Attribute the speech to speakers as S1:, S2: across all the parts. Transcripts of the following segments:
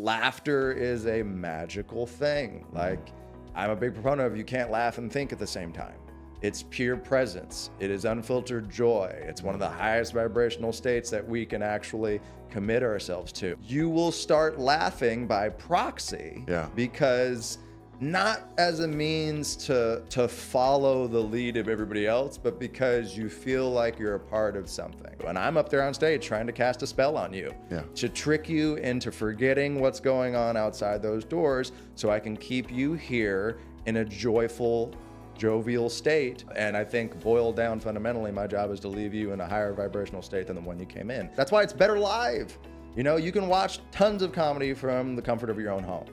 S1: laughter is a magical thing. Like, I'm a big proponent of you can't laugh and think at the same time. It's pure presence. It is unfiltered joy. It's one of the highest vibrational states that we can actually commit ourselves to. You will start laughing by proxy because not as a means to follow the lead of everybody else, but because you feel like you're a part of something. And I'm up there on stage trying to cast a spell on you to trick you into forgetting what's going on outside those doors so I can keep you here in a jovial state. And I think boiled down fundamentally, my job is to leave you in a higher vibrational state than the one you came in. That's why it's better live. You know, you can watch tons of comedy from the comfort of your own home.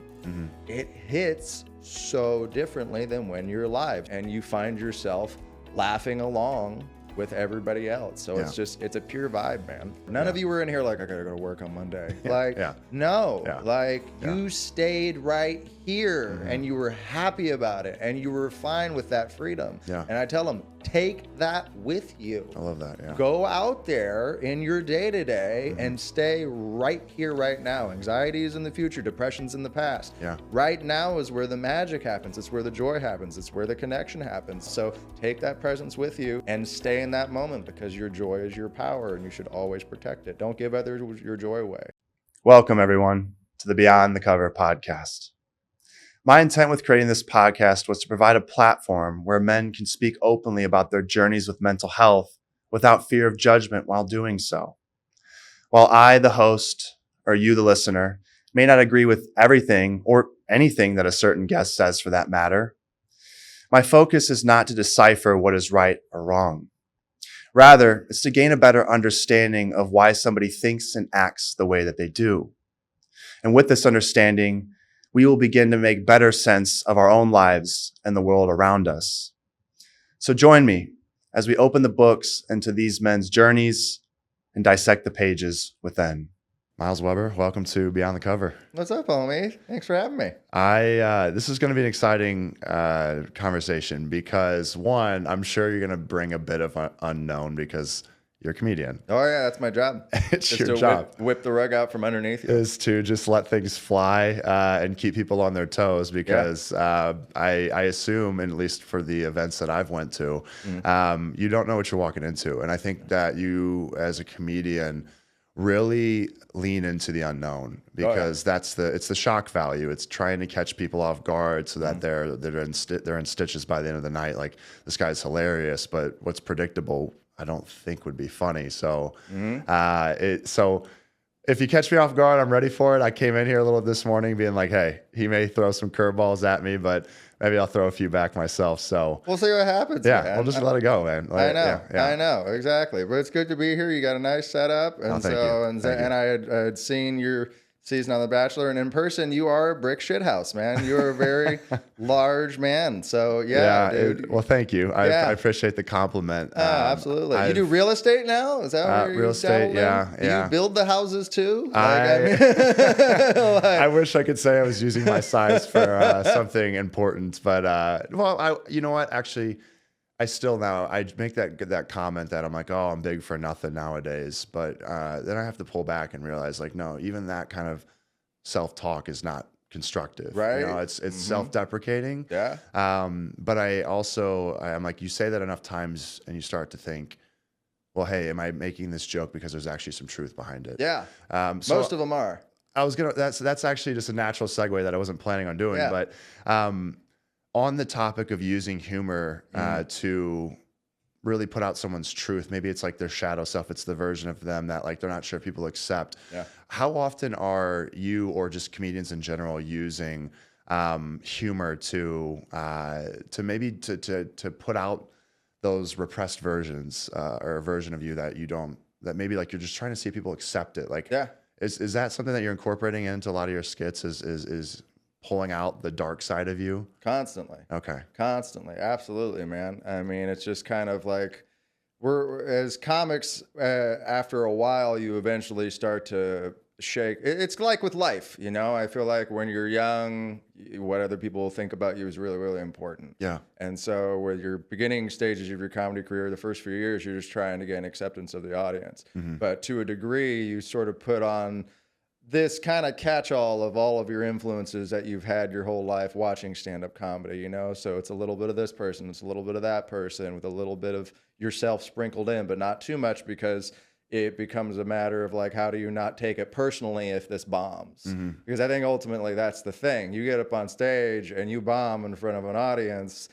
S1: It hits so differently than when you're live and you find yourself laughing along with everybody else. So it's a pure vibe, man. None of you were in here like, I gotta go to work on Monday. You stayed right here and you were happy about it and you were fine with that freedom. And I tell them, take that with you.
S2: I love that,
S1: Go out there in your day-to-day and stay right here, right now. Anxiety is in the future, depression's in the past. Right now is where the magic happens. It's where the joy happens. It's where the connection happens. So take that presence with you and stay in that moment because your joy is your power and you should always protect it. Don't give others your joy away.
S2: Welcome, everyone, to the Beyond the Cover podcast. My intent with creating this podcast was to provide a platform where men can speak openly about their journeys with mental health without fear of judgment while doing so. While I, the host, or you, the listener, may not agree with everything or anything that a certain guest says for that matter, my focus is not to decipher what is right or wrong. Rather, it's to gain a better understanding of why somebody thinks and acts the way that they do. And with this understanding, we will begin to make better sense of our own lives and the world around us. So join me as we open the books into these men's journeys and dissect the pages within. Myles Weber, welcome to Beyond the Cover.
S1: What's up, homie? Thanks for having me.
S2: This is going to be an exciting conversation because, one, I'm sure you're going to bring a bit of unknown because you're a comedian.
S1: Oh, yeah, that's my job.
S2: It's just your job.
S1: Whip the rug out from underneath you.
S2: Is to just let things fly and keep people on their toes because I assume, and at least for the events that I've went to, you don't know what you're walking into. And I think that you, as a comedian, really lean into the unknown because it's the shock value. It's trying to catch people off guard so that they're in stitches by the end of the night. Like, this guy's hilarious, but what's predictable I don't think would be funny. So, so if you catch me off guard, I'm ready for it. I came in here a little this morning being like, hey, he may throw some curveballs at me, but maybe I'll throw a few back myself. So
S1: we'll see what happens.
S2: Yeah,
S1: man.
S2: we'll just let it go, man.
S1: I know, exactly. But it's good to be here. You got a nice setup, and I had seen your season on The Bachelor, and in person, you are a brick shithouse, man. You're a very large man. So dude.
S2: Well, thank you. I appreciate the compliment.
S1: Absolutely. You do real estate now? Is that what you're
S2: real estate? Yeah.
S1: Do you build the houses too?
S2: I wish I could say I was using my size for something important, but you know what? Actually, I make that comment that I'm like, oh, I'm big for nothing nowadays. But then I have to pull back and realize, like, no, even that kind of self-talk is not constructive.
S1: Right.
S2: You know, it's self-deprecating.
S1: Yeah.
S2: But I'm like, you say that enough times and you start to think, well, hey, am I making this joke because there's actually some truth behind it?
S1: Yeah.
S2: So
S1: most of them are.
S2: That's actually just a natural segue that I wasn't planning on doing. Yeah. But on the topic of using humor to really put out someone's truth, maybe it's like their shadow self, it's the version of them that, like, they're not sure people accept.
S1: Yeah.
S2: How often are you, or just comedians in general, using humor to maybe to put out those repressed versions or a version of you that maybe, like, you're just trying to see if people accept it? Like, is that something that you're incorporating into a lot of your skits? Is pulling out the dark side of you?
S1: Constantly.
S2: Okay.
S1: Constantly. Absolutely, man. I mean, it's just kind of like we're as comics, after a while, you eventually start to shake. It's like with life, you know? I feel like when you're young, what other people think about you is really, really important.
S2: Yeah.
S1: And so with your beginning stages of your comedy career, the first few years, you're just trying to gain acceptance of the audience. But to a degree, you sort of put on this kind of catch-all of all of your influences that you've had your whole life watching stand-up comedy, you know? So it's a little bit of this person, it's a little bit of that person with a little bit of yourself sprinkled in, but not too much because it becomes a matter of like, how do you not take it personally if this bombs? Because I think ultimately that's the thing. You get up on stage and you bomb in front of an audience,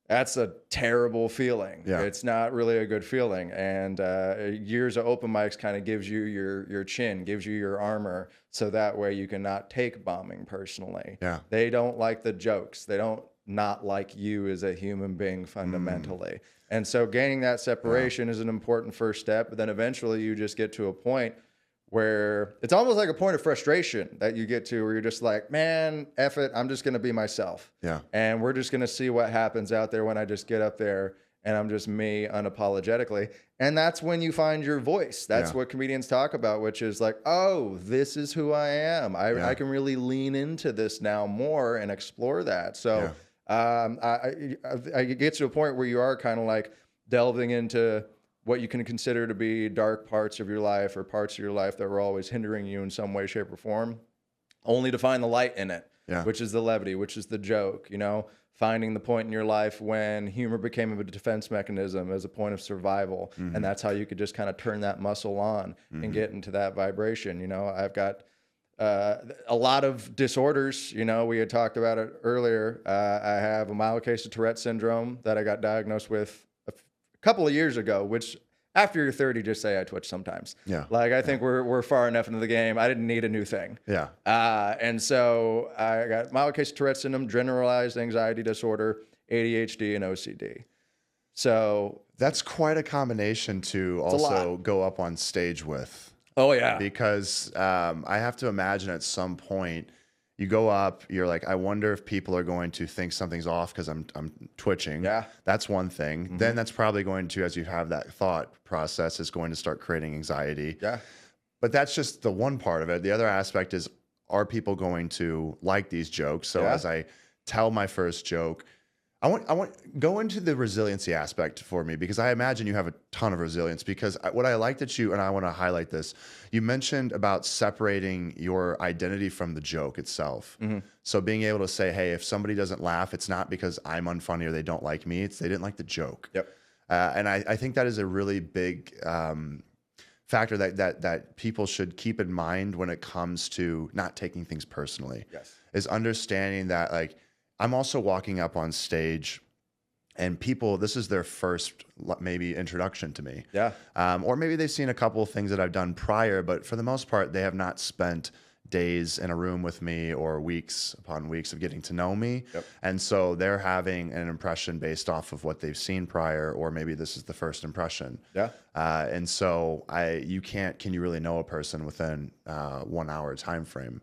S1: that's a terrible feeling.
S2: Yeah.
S1: It's not really a good feeling. And years of open mics kind of gives you your chin, gives you your armor, so that way you can not take bombing personally.
S2: Yeah.
S1: They don't like the jokes. They don't not like you as a human being fundamentally. And so gaining that separation is an important first step. But then eventually you just get to a point where it's almost like a point of frustration that you get to where you're just like, man, F it, I'm just going to be myself.
S2: Yeah.
S1: And we're just going to see what happens out there when I just get up there and I'm just me unapologetically. And that's when you find your voice. That's what comedians talk about, which is like, oh, this is who I am. I can really lean into this now more and explore that. So I get to a point where you are kind of like delving into what you can consider to be dark parts of your life or parts of your life that were always hindering you in some way, shape, or form, only to find the light in it, which is the levity, which is the joke, you know, finding the point in your life when humor became a defense mechanism as a point of survival. And that's how you could just kind of turn that muscle on and get into that vibration. You know, I've got a lot of disorders, you know, we had talked about it earlier. I have a mild case of Tourette syndrome that I got diagnosed with a couple of years ago, which after you're 30, just say I twitch sometimes. Yeah. Like, I think we're far enough into the game. I didn't need a new thing. Yeah. And so I got mild case of Tourette syndrome, generalized anxiety disorder, ADHD, and OCD. So
S2: that's quite a combination to also go up on stage with.
S1: Oh, yeah.
S2: Because I have to imagine at some point you go up, you're like, I wonder if people are going to think something's off because I'm twitching. Yeah. That's one thing. Then that's probably going to, as you have that thought process, is going to start creating anxiety. Yeah. But that's just the one part of it. The other aspect is, are people going to like these jokes? So as I tell my first joke, I want go into the resiliency aspect for me, because I imagine you have a ton of resilience. Because what I like that you, and I want to highlight this, you mentioned about separating your identity from the joke itself. So being able to say, hey, if somebody doesn't laugh, it's not because I'm unfunny or they don't like me. It's they didn't like the joke. Yep. And I think that is a really big factor that people should keep in mind when it comes to not taking things personally. Yes. Is understanding that, like, I'm also walking up on stage and people, this is their first maybe introduction to me. Yeah. Or maybe they've seen a couple of things that I've done prior, but for the most part, they have not spent days in a room with me or weeks upon weeks of getting to know me. Yep. And so they're having an impression based off of what they've seen prior, or maybe this is the first impression. Yeah. And so can you really know a person within 1 hour time frame?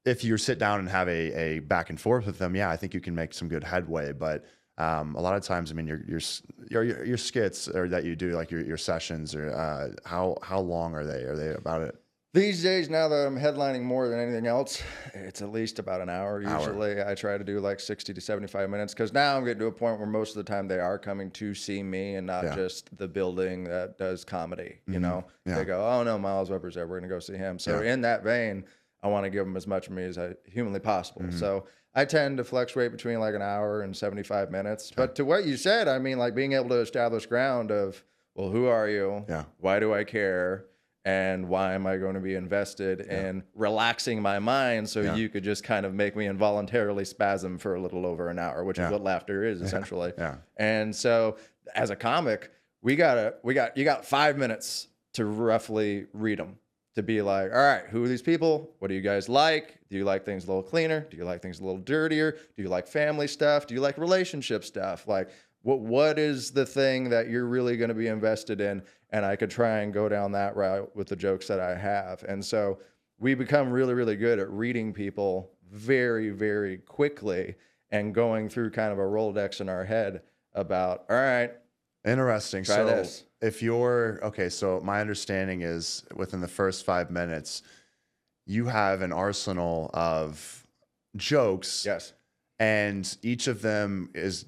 S2: If you sit down and have a back and forth with them, yeah, I think you can make some good headway. But a lot of times, I mean, your skits, or that you do, like your sessions, or how long are they? Are they about it?
S1: These days, now that I'm headlining more than anything else, it's at least about an hour. Usually, I try to do like 60 to 75 minutes, because now I'm getting to a point where most of the time they are coming to see me and not just the building that does comedy. You know, they go, oh no, Myles Weber's there, we're gonna go see him. So in that vein, I want to give them as much of me as humanly possible. So I tend to fluctuate between like an hour and 75 minutes. But to what you said, I mean, like being able to establish ground of, well, who are you? Yeah. Why do I care? And why am I going to be invested in relaxing my mind so you could just kind of make me involuntarily spasm for a little over an hour, which is what laughter is essentially. And so as a comic, you got 5 minutes to roughly read them. To be like, all right, who are these people? What do you guys like? Do you like things a little cleaner? Do you like things a little dirtier? Do you like family stuff? Do you like relationship stuff? Like, what is the thing that you're really going to be invested in? And I could try and go down that route with the jokes that I have. And so we become really, really good at reading people very, very quickly and going through kind of a Rolodex in our head about, all right,
S2: interesting.
S1: Try this.
S2: If you're okay, so my understanding is within the first 5 minutes, you have an arsenal of jokes. Yes. And each of them is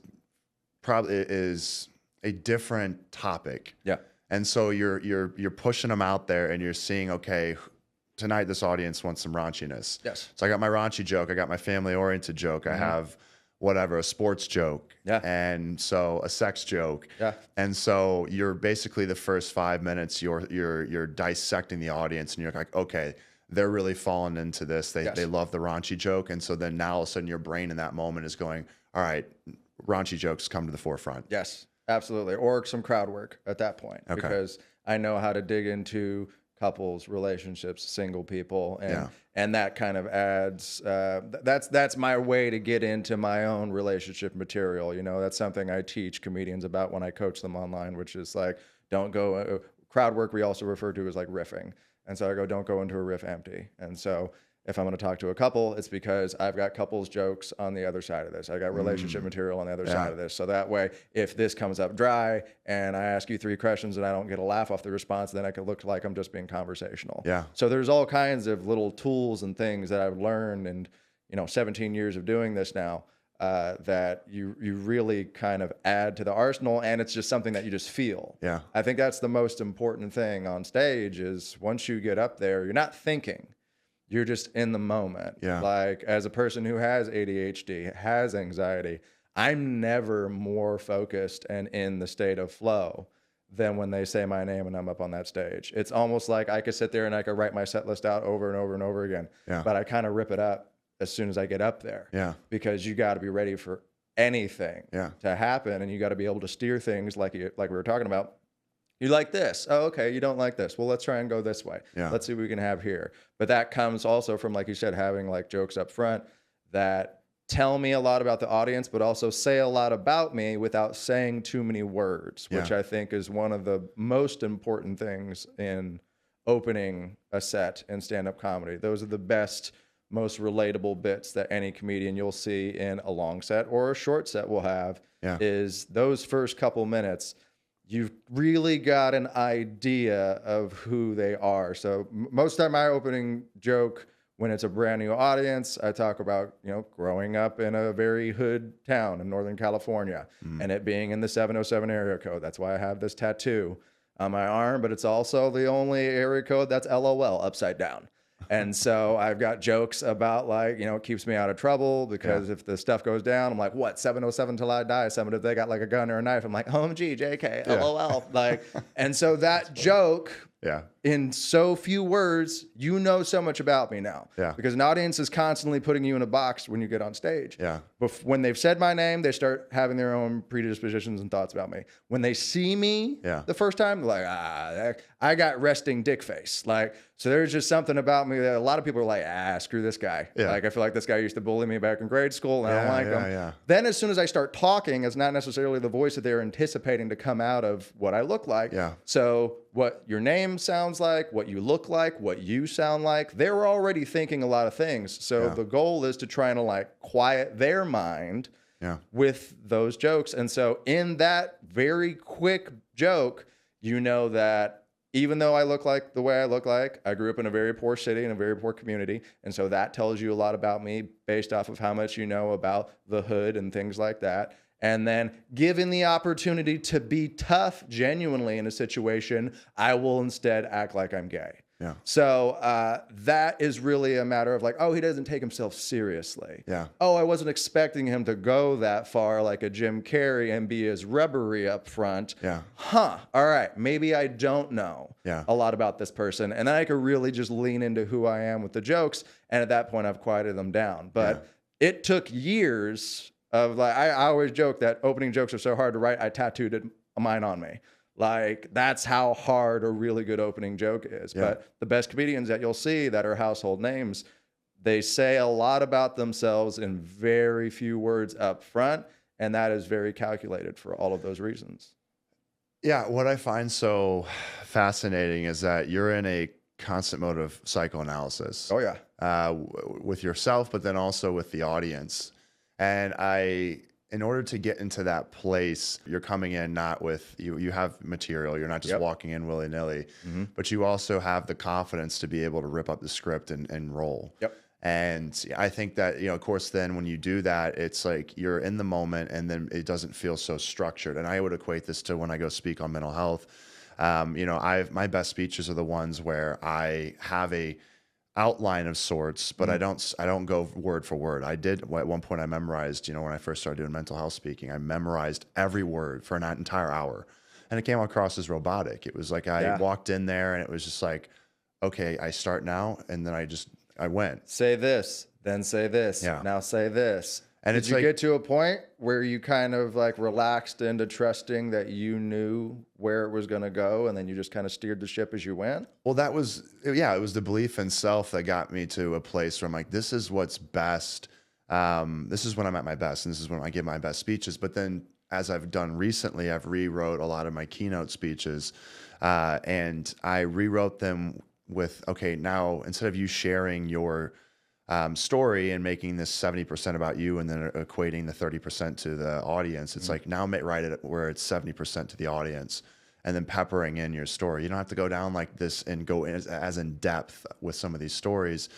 S2: a different topic. Yeah. And so you're pushing them out there and you're seeing, okay, tonight this audience wants some raunchiness.
S1: Yes.
S2: So I got my raunchy joke. I got my family oriented joke. I have whatever, a sports joke.
S1: Yeah.
S2: And so a sex joke.
S1: Yeah.
S2: And so you're basically the first 5 minutes, you're dissecting the audience and you're like, okay, they're really falling into this. They love the raunchy joke. And so then now all of a sudden your brain in that moment is going, all right, raunchy jokes come to the forefront.
S1: Yes, absolutely. Or some crowd work at that point, because I know how to dig into couples, relationships, single people, and that kind of adds. That's my way to get into my own relationship material. You know, that's something I teach comedians about when I coach them online, which is like, don't go crowd work. We also refer to as like riffing, and so I go, don't go into a riff empty. And so if I'm going to talk to a couple, it's because I've got couples jokes on the other side of this. I got relationship material on the other side of this. So that way, if this comes up dry and I ask you 3 questions and I don't get a laugh off the response, then I could look like I'm just being conversational.
S2: Yeah.
S1: So there's all kinds of little tools and things that I've learned, and 17 years of doing this now, that you really kind of add to the arsenal, and it's just something that you just feel.
S2: Yeah.
S1: I think that's the most important thing on stage is once you get up there, you're not thinking. You're just in the moment.
S2: Yeah.
S1: Like, as a person who has ADHD, has anxiety, I'm never more focused and in the state of flow than when they say my name and I'm up on that stage. It's almost like I could sit there and I could write my set list out over and over and over again.
S2: Yeah.
S1: But I kind of rip it up as soon as I get up there.
S2: Yeah.
S1: Because you got to be ready for anything to happen, and you got to be able to steer things like we were talking about. You like this. Oh, okay. You don't like this. Well, let's try and go this way.
S2: Yeah.
S1: Let's see what we can have here. But that comes also from, like you said, having like jokes up front that tell me a lot about the audience, but also say a lot about me without saying too many words, which I think is one of the most important things in opening a set in stand-up comedy. Those are the best, most relatable bits that any comedian you'll see in a long set or a short set will have is those first couple minutes. You've really got an idea of who they are. So most of the time my opening joke, when it's a brand new audience, I talk about, growing up in a very hood town in Northern California and it being in the 707 area code. That's why I have this tattoo on my arm, but it's also the only area code that's LOL upside down. And so I've got jokes about it keeps me out of trouble because if the stuff goes down, I'm like, what, 707 till I die? If they got like a gun or a knife, I'm like, OMG, JK, LOL. And so that joke, in so few words, so much about me now. Yeah. Because an audience is constantly putting you in a box when you get on stage. Yeah. But when they've said my name, they start having their own predispositions and thoughts about me. When they see me the first time, they're like, I got resting dick face. So there's just something about me that a lot of people are like, screw this guy. Yeah. I feel like this guy used to bully me back in grade school and I don't like him. Yeah. Then as soon as I start talking, it's not necessarily the voice that they're anticipating to come out of what I look like. Yeah. So what your name sounds like, what you look like, what you sound like, they're already thinking a lot of things. So the goal is to try and quiet their mind with those jokes. And so in that very quick joke, that even though I look like the way I look like, I grew up in a very poor city, in a very poor community. And so that tells you a lot about me based off of how much you know about the hood and things like that. And then given the opportunity to be tough genuinely in a situation, I will instead act like I'm gay. Yeah. So that is really a matter of he doesn't take himself seriously. Yeah. Oh, I wasn't expecting him to go that far like a Jim Carrey and be as rubbery up front. Yeah. Huh. All right. Maybe I don't know a lot about this person. And then I could really just lean into who I am with the jokes. And at that point, I've quieted them down. But it took years of I always joke that opening jokes are so hard to write, I tattooed mine on me. That's how hard a really good opening joke is. Yeah. But the best comedians that you'll see that are household names, they say a lot about themselves in very few words up front. And that is very calculated for all of those reasons.
S2: Yeah. What I find so fascinating is that you're in a constant mode of psychoanalysis.
S1: Oh, yeah.
S2: With yourself, but then also with the audience. And in order to get into that place, you're coming in not with, you have material, you're not just walking in willy-nilly, but you also have the confidence to be able to rip up the script and roll. Yep. And I think that, of course, then when you do that, it's you're in the moment and then it doesn't feel so structured. And I would equate this to when I go speak on mental health. My best speeches are the ones where I have outline of sorts, but I don't go word for word. I did at one point I memorized, when I first started doing mental health speaking, I memorized every word for an entire hour. And it came across as robotic. It was like I walked in there and it was just like, okay, I start now, and then I went.
S1: Say this, then say this.
S2: Yeah.
S1: Now say this.
S2: And
S1: Did
S2: it's
S1: you
S2: like,
S1: get to a point where you kind of like relaxed into trusting that you knew where it was going to go, and then you just kind of steered the ship as you went?
S2: well, it was the belief in self that got me to a place where I'm like, this is what's best. This is when I'm at my best, and this is when I give my best speeches. But then, as I've done recently, I've rewrote a lot of my keynote speeches, and I rewrote them with, okay, now instead of you sharing your story and making this 70% about you and then equating the 30% to the audience, it's like now write it where it's 70% to the audience, and then peppering in your story. You don't have to go down like this and go as in depth with some of these stories,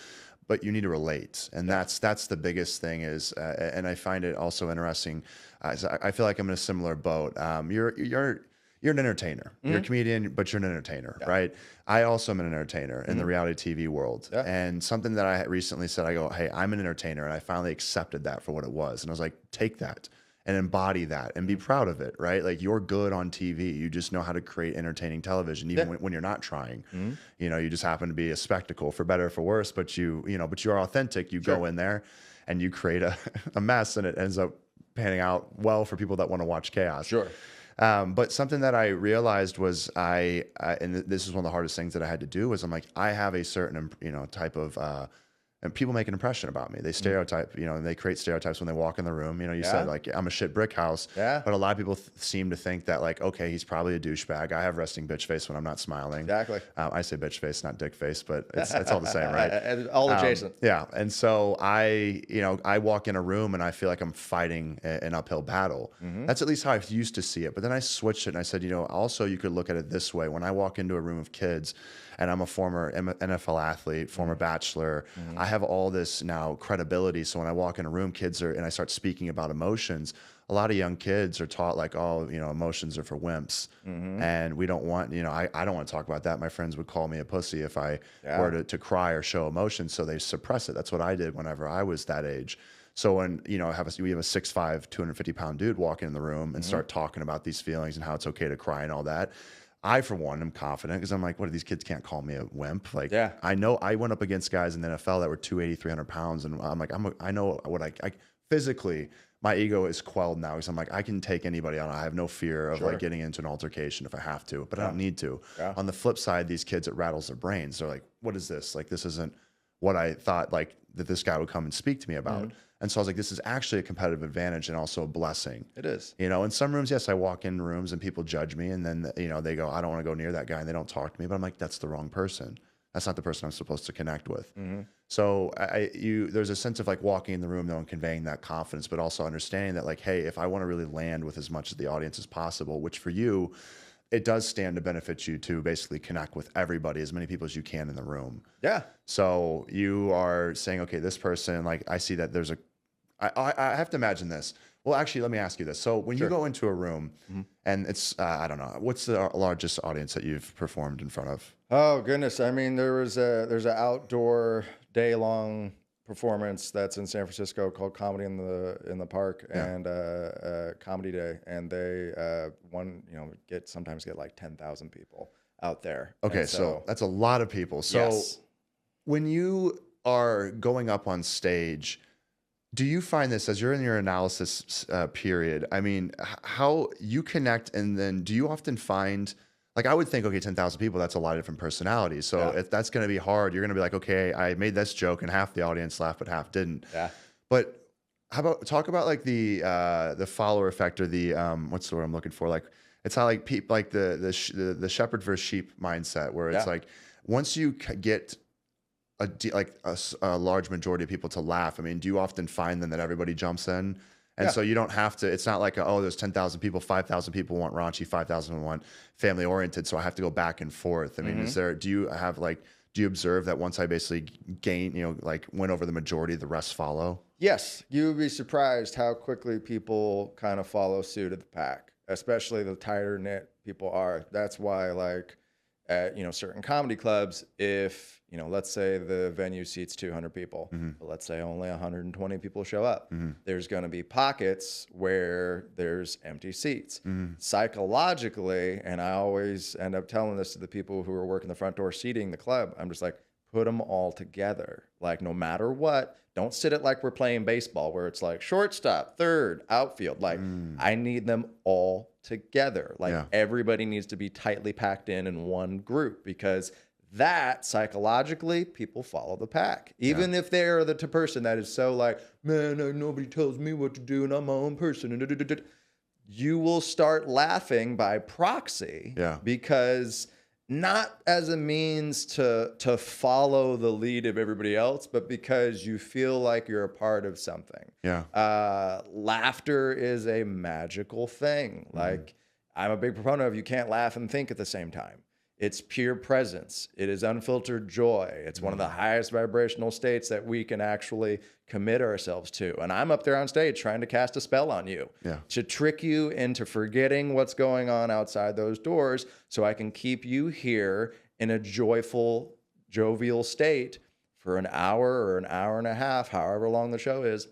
S2: but you need to relate. And that's the biggest thing is, and I find it also interesting. I feel like I'm in a similar boat. You're an entertainer. You're a comedian, but you're an entertainer, right? I also am an entertainer in the reality TV world. Yeah. And something that I recently said, I go, hey, I'm an entertainer. And I finally accepted that for what it was. And I was like, take that and embody that and be proud of it, right? Like, you're good on TV. You just know how to create entertaining television, even when you're not trying. You just happen to be a spectacle, for better or for worse, but you are authentic. You go in there and you create a mess, and it ends up panning out well for people that want to watch chaos.
S1: Sure.
S2: But something that I realized was and this is one of the hardest things that I had to do, was I'm like, I have a certain, type of, and people make an impression about me. They stereotype, and they create stereotypes when they walk in the room. You said like, I'm a shit brick house. Yeah. But a lot of people seem to think that like, okay, he's probably a douchebag. I have resting bitch face when I'm not smiling.
S1: Exactly.
S2: I say bitch face, not dick face, but it's all the same, right?
S1: All adjacent.
S2: Yeah. And so I walk in a room and I feel like I'm fighting an uphill battle. That's at least how I used to see it. But then I switched it and I said, also you could look at it this way. When I walk into a room of kids, and I'm a former NFL athlete, former bachelor, I have all this now credibility. So when I walk in a room, and I start speaking about emotions, a lot of young kids are taught like, oh, emotions are for wimps. And we don't want, I don't want to talk about that. My friends would call me a pussy if I were to cry or show emotion. So they suppress it. That's what I did whenever I was that age. So when, we have a 6'5", 250-pound dude walk in the room and start talking about these feelings and how it's okay to cry and all that, I, for one, am confident because I'm like, what, these kids can't call me a wimp. Like, I know I went up against guys in the NFL that were 280, 300 pounds. And I'm like, I know what I physically, my ego is quelled now because I'm like, I can take anybody on. I have no fear of like getting into an altercation if I have to, but I don't need to. On the flip side, these kids, it rattles their brains. They're like, what is this? Like, this isn't what I thought like that this guy would come and speak to me about. And so I was like, this is actually a competitive advantage and also a blessing.
S1: It is.
S2: In some rooms, yes, I walk in rooms and people judge me, and then, they go, I don't want to go near that guy, and they don't talk to me. But I'm like, that's the wrong person. That's not the person I'm supposed to connect with. So there's a sense of like walking in the room though and conveying that confidence, but also understanding that like, hey, if I want to really land with as much of the audience as possible, which for you, it does stand to benefit you to basically connect with everybody, as many people as you can in the room. Yeah. So you are saying, okay, this person, like, I see that there's I have to imagine this. Well, actually, let me ask you this. So when you go into a room and it's, I don't know, what's the largest audience that you've performed in front of?
S1: Oh, goodness. I mean, there's an outdoor day-long performance that's in San Francisco called Comedy in the Park and Comedy Day. And they sometimes get like 10,000 people out there.
S2: Okay, so that's a lot of people. So when you are going up on stage, do you find this as you're in your analysis period? I mean, how you connect, and then do you often find, like, I would think, okay, 10,000 people, that's a lot of different personalities. So if that's going to be hard, you're going to be like, okay, I made this joke and half the audience laughed, but half didn't. Yeah. But how about talk about like the follower effect, or the what's the word I'm looking for? Like, it's how like people like the shepherd versus sheep mindset, where it's like once you get a large majority of people to laugh. I mean, do you often find then that everybody jumps in? And so you don't have to, it's not like, there's 10,000 people, 5,000 people want raunchy, 5,000 want family oriented. So I have to go back and forth. I mean, do you observe that once I basically went over the majority, the rest follow?
S1: Yes. You would be surprised how quickly people kind of follow suit of the pack, especially the tighter knit people are. That's why at, certain comedy clubs, if, let's say the venue seats 200 people, but let's say only 120 people show up, there's going to be pockets where there's empty seats. Psychologically, and I always end up telling this to the people who are working the front door seating the club, I'm just like, put them all together. Like, no matter what, don't sit it like we're playing baseball where it's like shortstop, third, outfield. Like, I need them all together. Like, everybody needs to be tightly packed in one group, because that psychologically, people follow the pack. Even if they're the person that is so like, man, nobody tells me what to do and I'm my own person. You will start laughing by proxy, because not as a means to follow the lead of everybody else, but because you feel like you're a part of something. Laughter is a magical thing. Like, I'm a big proponent of, you can't laugh and think at the same time. It's pure presence. It is unfiltered joy. It's one of the highest vibrational states that we can actually commit ourselves to. And I'm up there on stage trying to cast a spell on you to trick you into forgetting what's going on outside those doors, so I can keep you here in a joyful, jovial state for an hour or an hour and a half, however long the show is.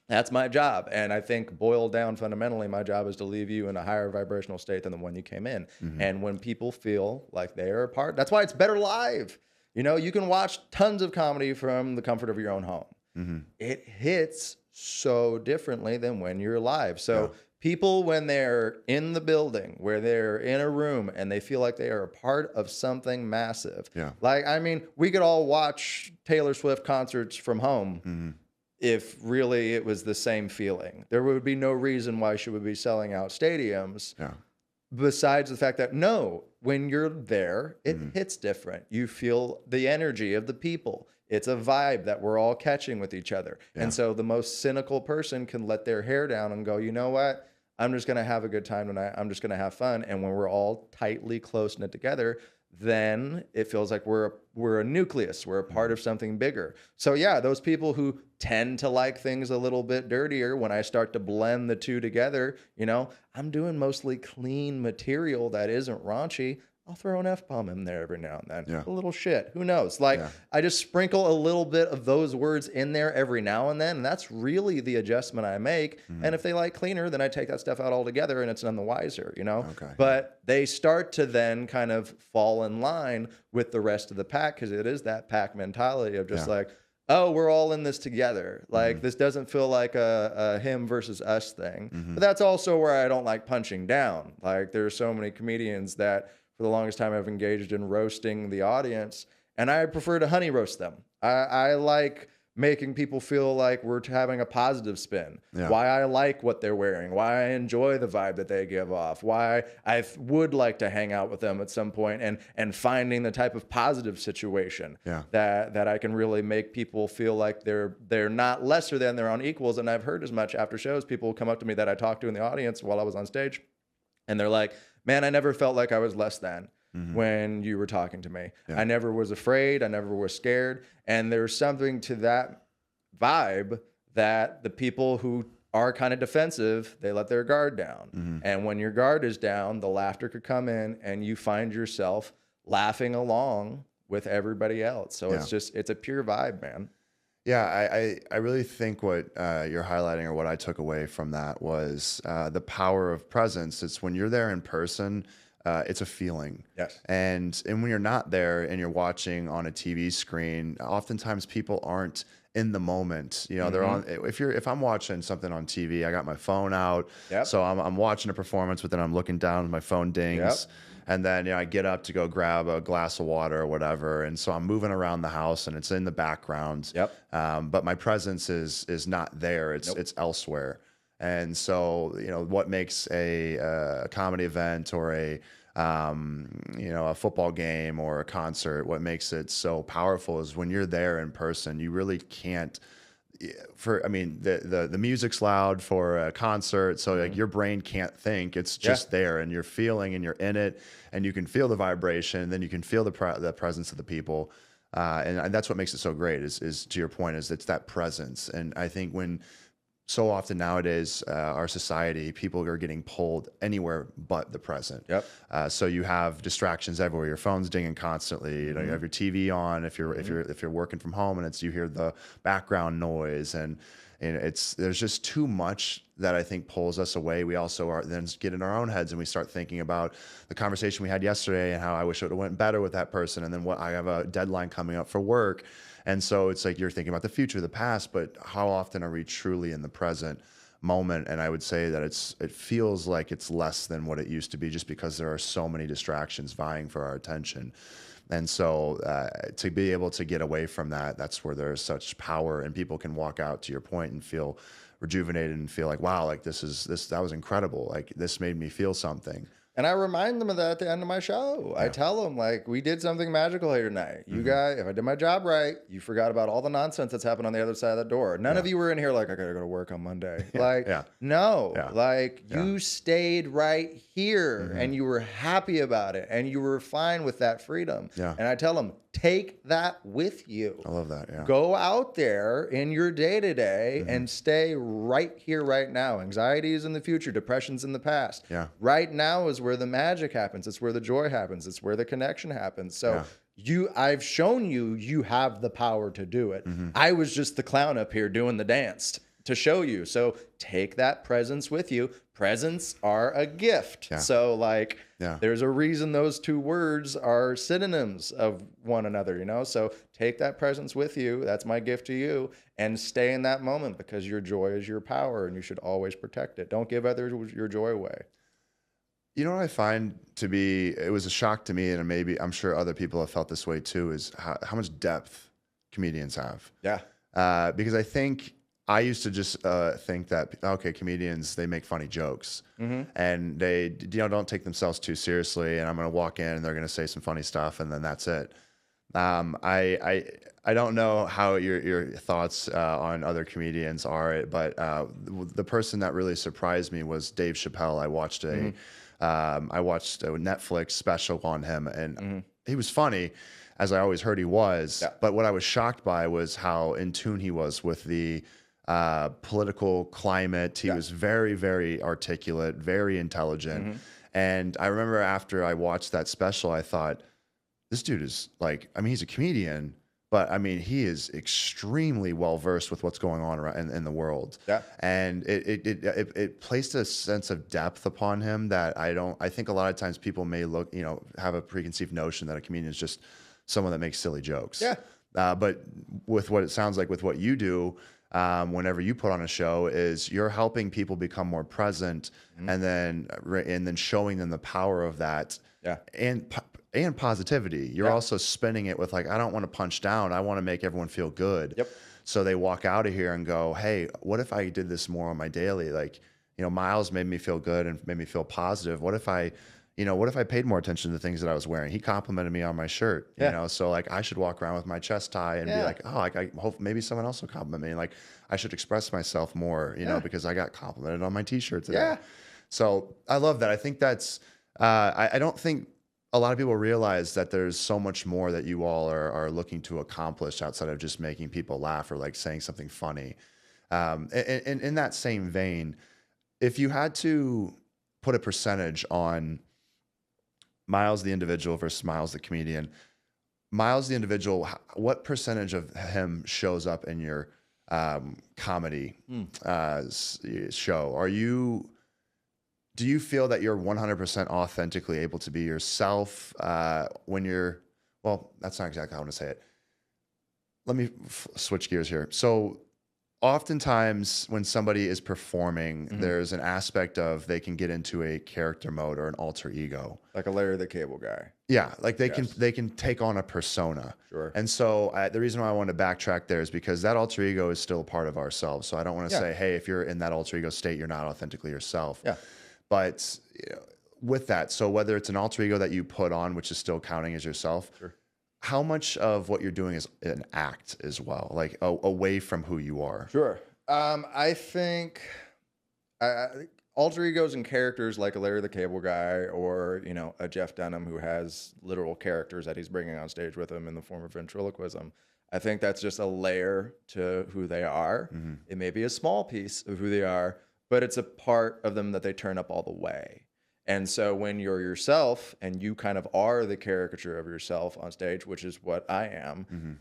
S1: That's my job. And I think, boiled down, fundamentally, my job is to leave you in a higher vibrational state than the one you came in. And when people feel like they are a part, that's why it's better live. You can watch tons of comedy from the comfort of your own home. It hits so differently than when you're live. So people, when they're in the building, where they're in a room and they feel like they are a part of something massive. Like, I mean, we could all watch Taylor Swift concerts from home. If really it was the same feeling, there would be no reason why she would be selling out stadiums. Besides the fact that, no, when you're there, it hits different. You feel the energy of the people. It's a vibe that we're all catching with each other. And so the most cynical person can let their hair down and go, you know what? I'm just going to have a good time tonight. I'm just going to have fun. And when we're all tightly close-knit together, then it feels like we're a nucleus. We're a part of something bigger. So yeah, those people who tend to like things a little bit dirtier, when I start to blend the two together, I'm doing mostly clean material that isn't raunchy. I'll throw an F-bomb in there every now and then. A little shit. Who knows? Like, I just sprinkle a little bit of those words in there every now and then. And that's really the adjustment I make. And if they like cleaner, then I take that stuff out altogether and it's none the wiser, But they start to then kind of fall in line with the rest of the pack, because it is that pack mentality of just like, oh, we're all in this together. Like, this doesn't feel like a him versus us thing. But that's also where I don't like punching down. Like, there's so many comedians that, for the longest time, I've engaged in roasting the audience, and I prefer to honey roast them. I like making people feel like we're having a positive spin. Why I like what they're wearing, why I enjoy the vibe that they give off, why I would like to hang out with them at some point, and finding the type of positive situation that I can really make people feel like they're not lesser than, they're on equals. And I've heard as much after shows. People come up to me that I talked to in the audience while I was on stage, and they're like, man, I never felt like I was less than when you were talking to me. I never was afraid. I never was scared. And there's something to that vibe that the people who are kind of defensive, they let their guard down. And when your guard is down, the laughter could come in and you find yourself laughing along with everybody else. So it's a pure vibe, man.
S2: Yeah, I really think what you're highlighting, or what I took away from that, was the power of presence. It's when you're there in person, it's a feeling. And when you're not there and you're watching on a TV screen, oftentimes people aren't in the moment. They're on. If I'm watching something on TV, I got my phone out, so I'm watching a performance, but then I'm looking down, my phone dings. And then I get up to go grab a glass of water or whatever, and so I'm moving around the house and it's in the background. But my presence is not there. It's elsewhere. And so what makes a comedy event or a football game or a concert, what makes it so powerful is when you're there in person, you really can't. The music's loud for a concert, so like your brain can't think. It's just there, and you're feeling, and you're in it, and you can feel the vibration, and then you can feel the presence of the people, and that's what makes it so great. Is to your point, is it's that presence. And I think when so often nowadays, our society, people are getting pulled anywhere but the present.
S1: Yep.
S2: So you have distractions everywhere. Your phone's dinging constantly. You have your TV on. If you're working from home, and you hear the background noise, and there's just too much that I think pulls us away. We also then get in our own heads, and we start thinking about the conversation we had yesterday and how I wish it would have went better with that person, and then what I have a deadline coming up for work. And so it's like you're thinking about the future, the past, but how often are we truly in the present moment? And I would say that it feels like it's less than what it used to be, just because there are so many distractions vying for our attention. And so to be able to get away from that, that's where there's such power, and people can walk out, to your point, and feel rejuvenated and feel like, wow, like that was incredible. Like this made me feel something.
S1: And I remind them of that at the end of my show. Yeah. I tell them, like, we did something magical here tonight. You guys, if I did my job right, you forgot about all the nonsense that's happened on the other side of the door. None of you were in here like, I got to go to work on Monday. No. You stayed right here and you were happy about it and you were fine with that freedom. Yeah. And I tell them, take that with you.
S2: I love that. Yeah.
S1: Go out there in your day-to-day and stay right here, right now. Anxiety is in the future. Depression's in the past. Yeah. Right now is where the magic happens. It's where the joy happens. It's where the connection happens. So I've shown you have the power to do it. I was just the clown up here doing the dance to show you. So take that presence with you. Presents are a gift. Yeah. So there's a reason those two words are synonyms of one another, So take that presence with you. That's my gift to you. And stay in that moment, because your joy is your power and you should always protect it. Don't give others your joy away.
S2: You know what I find it was a shock to me, and maybe I'm sure other people have felt this way too, is how much depth comedians have. Yeah. Because I think I used to just think that, okay, comedians, they make funny jokes and they don't take themselves too seriously, and I'm going to walk in and they're going to say some funny stuff and then that's it. I don't know how your thoughts on other comedians are, but the person that really surprised me was Dave Chappelle. I watched a Netflix special on him, and he was funny, as I always heard he was. Yeah. But what I was shocked by was how in tune he was with the political climate. He was very, very articulate, very intelligent. And I remember after I watched that special, I thought, this dude is he's a comedian, but he is extremely well versed with what's going on around in the world. Yeah. And it placed a sense of depth upon him that I think a lot of times people may have a preconceived notion that a comedian is just someone that makes silly jokes. Yeah. But with what it sounds like with what you do, whenever you put on a show, is you're helping people become more present, and then showing them the power of that. Yeah. And positivity. You're also spinning it with I don't want to punch down. I want to make everyone feel good. Yep. So they walk out of here and go, hey, what if I did this more on my daily? Myles made me feel good and made me feel positive. What if I paid more attention to the things that I was wearing? He complimented me on my shirt, so I should walk around with my chest tie and be like, oh, I hope maybe someone else will compliment me. I should express myself more, because I got complimented on my t-shirt today. Yeah. So I love that. I think that's, I don't think a lot of people realize that there's so much more that you all are looking to accomplish outside of just making people laugh or saying something funny. And in that same vein, if you had to put a percentage on Myles the individual versus Myles the comedian, Myles the individual, what percentage of him shows up in your comedy show? Do you feel that you're 100% authentically able to be yourself when you're, well, that's not exactly how I want to say it. Let me switch gears here. So oftentimes when somebody is performing, there's an aspect of they can get into a character mode or an alter ego.
S1: Like a Larry the Cable Guy.
S2: Yeah, they can take on a persona. Sure. And so the reason why I wanted to backtrack there is because that alter ego is still a part of ourselves. So I don't want to say, hey, if you're in that alter ego state, you're not authentically yourself. Yeah. But with that, so whether it's an alter ego that you put on, which is still counting as yourself, sure, how much of what you're doing is an act as well, away from who you are?
S1: Sure. I think alter egos and characters like a Larry the Cable Guy or, a Jeff Dunham who has literal characters that he's bringing on stage with him in the form of ventriloquism. I think that's just a layer to who they are. It may be a small piece of who they are, but it's a part of them that they turn up all the way. And so when you're yourself and you kind of are the caricature of yourself on stage, which is what I am,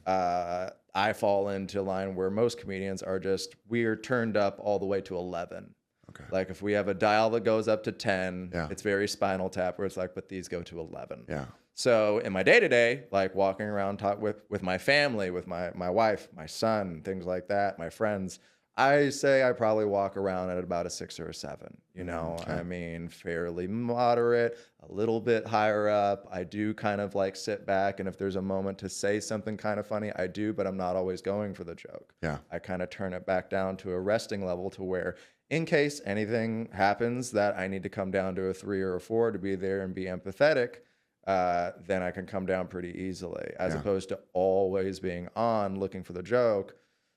S1: I fall into line where most comedians are just, we're turned up all the way to 11.
S2: Okay.
S1: Like if we have a dial that goes up to 10,
S2: Yeah.
S1: it's very Spinal Tap where it's like, but these go to 11.
S2: Yeah.
S1: So in my day-to-day, like walking around talk with my family, with my wife, my son, things like that, my friends, I say I probably walk around at about a 6 or a 7, you know,
S2: Okay.
S1: I mean, fairly moderate, a little bit higher up. I do kind of like sit back, and if there's a moment to say something kind of funny, I do, but I'm not always going for the joke.
S2: Yeah.
S1: I kind of turn it back down to a resting level to where in case anything happens that I need to come down to a 3 or a 4 to be there and be empathetic, then I can come down pretty easily, as opposed to always being on looking for the joke.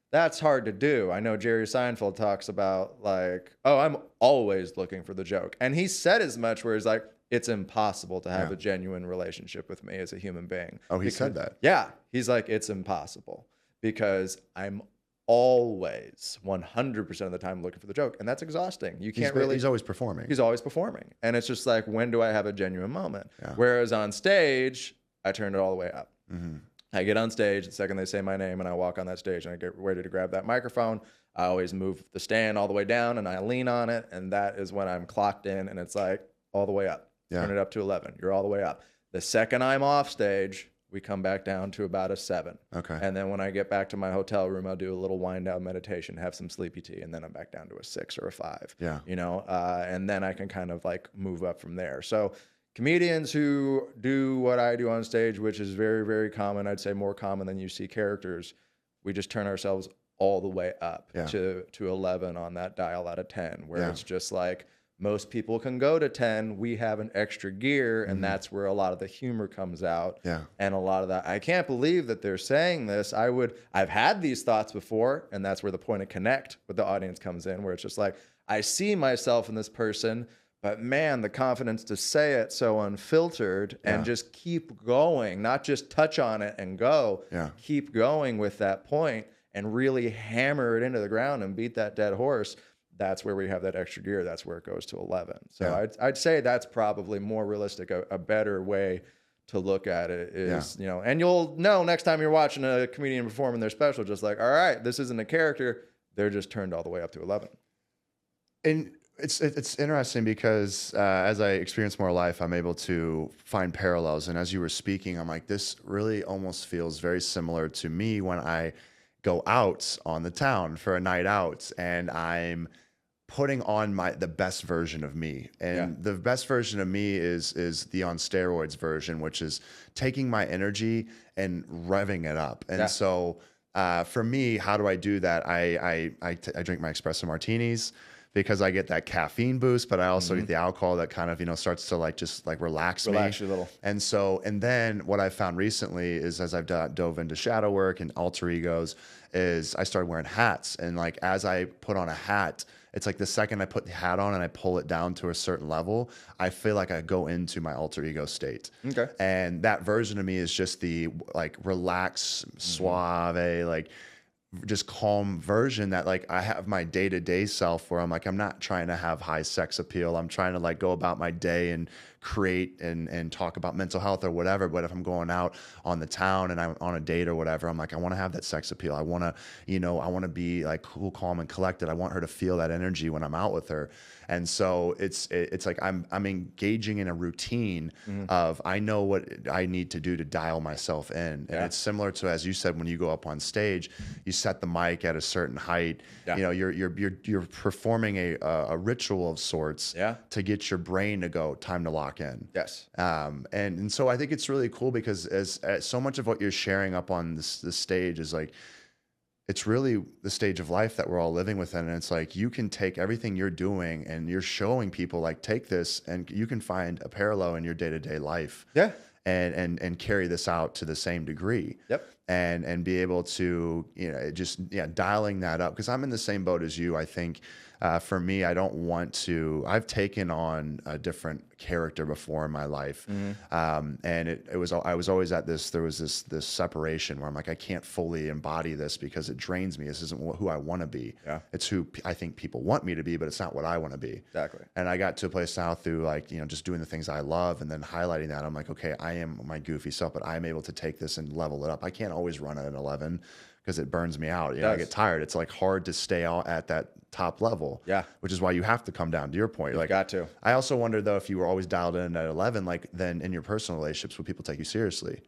S1: That's hard to do. I know Jerry Seinfeld talks about like, oh, I'm always looking for the joke. And he said as much where he's like, it's impossible to have a genuine relationship with me as a human being.
S2: Oh, he said that?
S1: Yeah. He's like, it's impossible because I'm always 100% of the time looking for the joke. And that's exhausting. You can't
S2: He's always performing.
S1: He's always performing. And it's just like, when do I have a genuine moment?
S2: Yeah.
S1: Whereas on stage, I turn it all the way up. I get on stage the second they say my name and I walk on that stage and I get ready to grab that microphone. I always move the stand all the way down and I lean on it. And that is when I'm clocked in and it's like all the way up.
S2: Yeah.
S1: Turn it up to 11. You're all the way up. The second I'm off stage, we come back down to about a 7.
S2: Okay.
S1: And then when I get back to my hotel room, I'll do a little wind down meditation, have some sleepy tea, and then I'm back down to a 6 or a 5.
S2: Yeah.
S1: You know, and then I can kind of like move up from there. So comedians who do what I do on stage, which is very, very common, I'd say more common than you see characters, we just turn ourselves all the way up to 11 on that dial out of 10, where it's just like most people can go to 10. We have an extra gear, and that's where a lot of the humor comes out.
S2: Yeah.
S1: And a lot of that, I can't believe that they're saying this. I've had these thoughts before, and that's where the point of connect with the audience comes in, where it's just like, I see myself in this person, but man, the confidence to say it so unfiltered and just keep going, not just touch on it and go, keep going with that point and really hammer it into the ground and beat that dead horse. That's where we have that extra gear. That's where it goes to 11. So I'd say that's probably more realistic, a better way to look at it is, you know, and you'll know next time you're watching a comedian performing their special, just like, all right, this isn't a character. They're just turned all the way up to 11.
S2: And it's interesting because as I experience more life, I'm able to find parallels. And as you were speaking, I'm like, this really almost feels very similar to me when I go out on the town for a night out and I'm putting on the best version of me. And the best version of me is the on steroids version, which is taking my energy and revving it up. And so for me, how do I do that? I drink my espresso martinis, because I get that caffeine boost, but I also get the alcohol that kind of, you know, starts to like just like relax me.
S1: You a little.
S2: And then what I've found recently is, as I've dove into shadow work and alter egos, is I started wearing hats. And like as I put on a hat, it's like the second I put the hat on and I pull it down to a certain level, I feel like I go into my alter ego state.
S1: Okay.
S2: And that version of me is just the like relaxed, suave, like just calm version that like I have my day-to-day self where I'm like, I'm not trying to have high sex appeal. I'm trying to like go about my day and create and talk about mental health or whatever. But if I'm going out on the town and I'm on a date or whatever, I'm like, I want to have that sex appeal. I want to, you know, I want to be like cool, calm, and collected. I want her to feel that energy when I'm out with her. And so it's like I'm engaging in a routine of, I know what I need to do to dial myself in. And it's similar to, as you said, when you go up on stage, you set the mic at a certain height. You know, you're performing a ritual of sorts to get your brain to go, time to lock in.
S1: Yes.
S2: And so I think it's really cool because as so much of what you're sharing up on this stage is like, it's really the stage of life that we're all living within. And it's like, you can take everything you're doing and you're showing people like, take this and you can find a parallel in your day-to-day life.
S1: Yeah.
S2: And carry this out to the same degree.
S1: Yep.
S2: and be able to, dialing that up. Because I'm in the same boat as you. I think for me, I don't want to, I've taken on a different character before in my life. And I was always there was this separation where I'm like, I can't fully embody this because it drains me. This isn't who I want to be.
S1: Yeah.
S2: It's who I think people want me to be, but it's not what I want to be.
S1: Exactly.
S2: And I got to a place now through just doing the things I love and then highlighting that. I'm like, okay, I am my goofy self, but I'm able to take this and level it up. I can't always run at an 11 because it burns me out. I get tired. It's like hard to stay at that top level.
S1: Yeah.
S2: Which is why you have to come down to your point.
S1: You've got to.
S2: I also wonder though, if you were always dialed in at 11, like then in your personal relationships, would people take you seriously?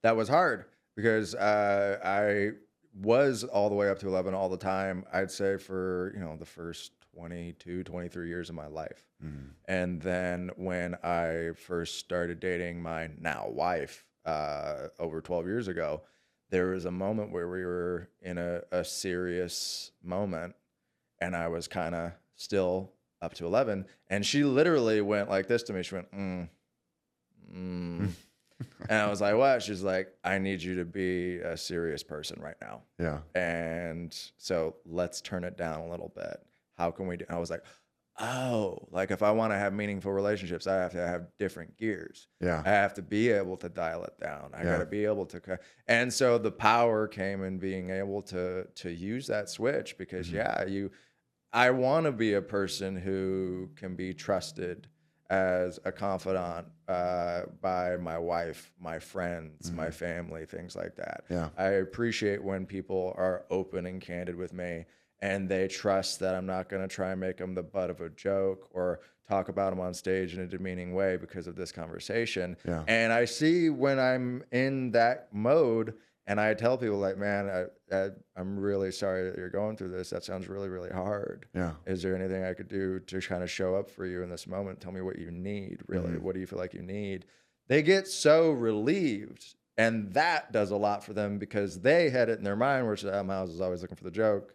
S1: That was hard because I was all the way up to 11 all the time. I'd say for, the first 22, 23 years of my life. And then when I first started dating my now wife over 12 years ago, there was a moment where we were in a serious moment and I was kind of still up to 11. And she literally went like this to me. She went, And I was like, what? She's like, I need you to be a serious person right now.
S2: Yeah.
S1: And so let's turn it down a little bit. How can we do? I was like, oh, like if I want to have meaningful relationships, I have to have different gears.
S2: Yeah.
S1: I have to be able to dial it down. I got to be able to. And so the power came in being able to use that switch because I want to be a person who can be trusted as a confidant by my wife, my friends, my family, things like that.
S2: Yeah.
S1: I appreciate when people are open and candid with me and they trust that I'm not going to try and make them the butt of a joke or talk about them on stage in a demeaning way because of this conversation.
S2: Yeah.
S1: And I see when I'm in that mode and I tell people like, man, I'm really sorry that you're going through this. That sounds really, really hard.
S2: Yeah.
S1: Is there anything I could do to kind of show up for you in this moment? Tell me what you need, really. What do you feel like you need? They get so relieved. And that does a lot for them because they had it in their mind where Myles is always looking for the joke.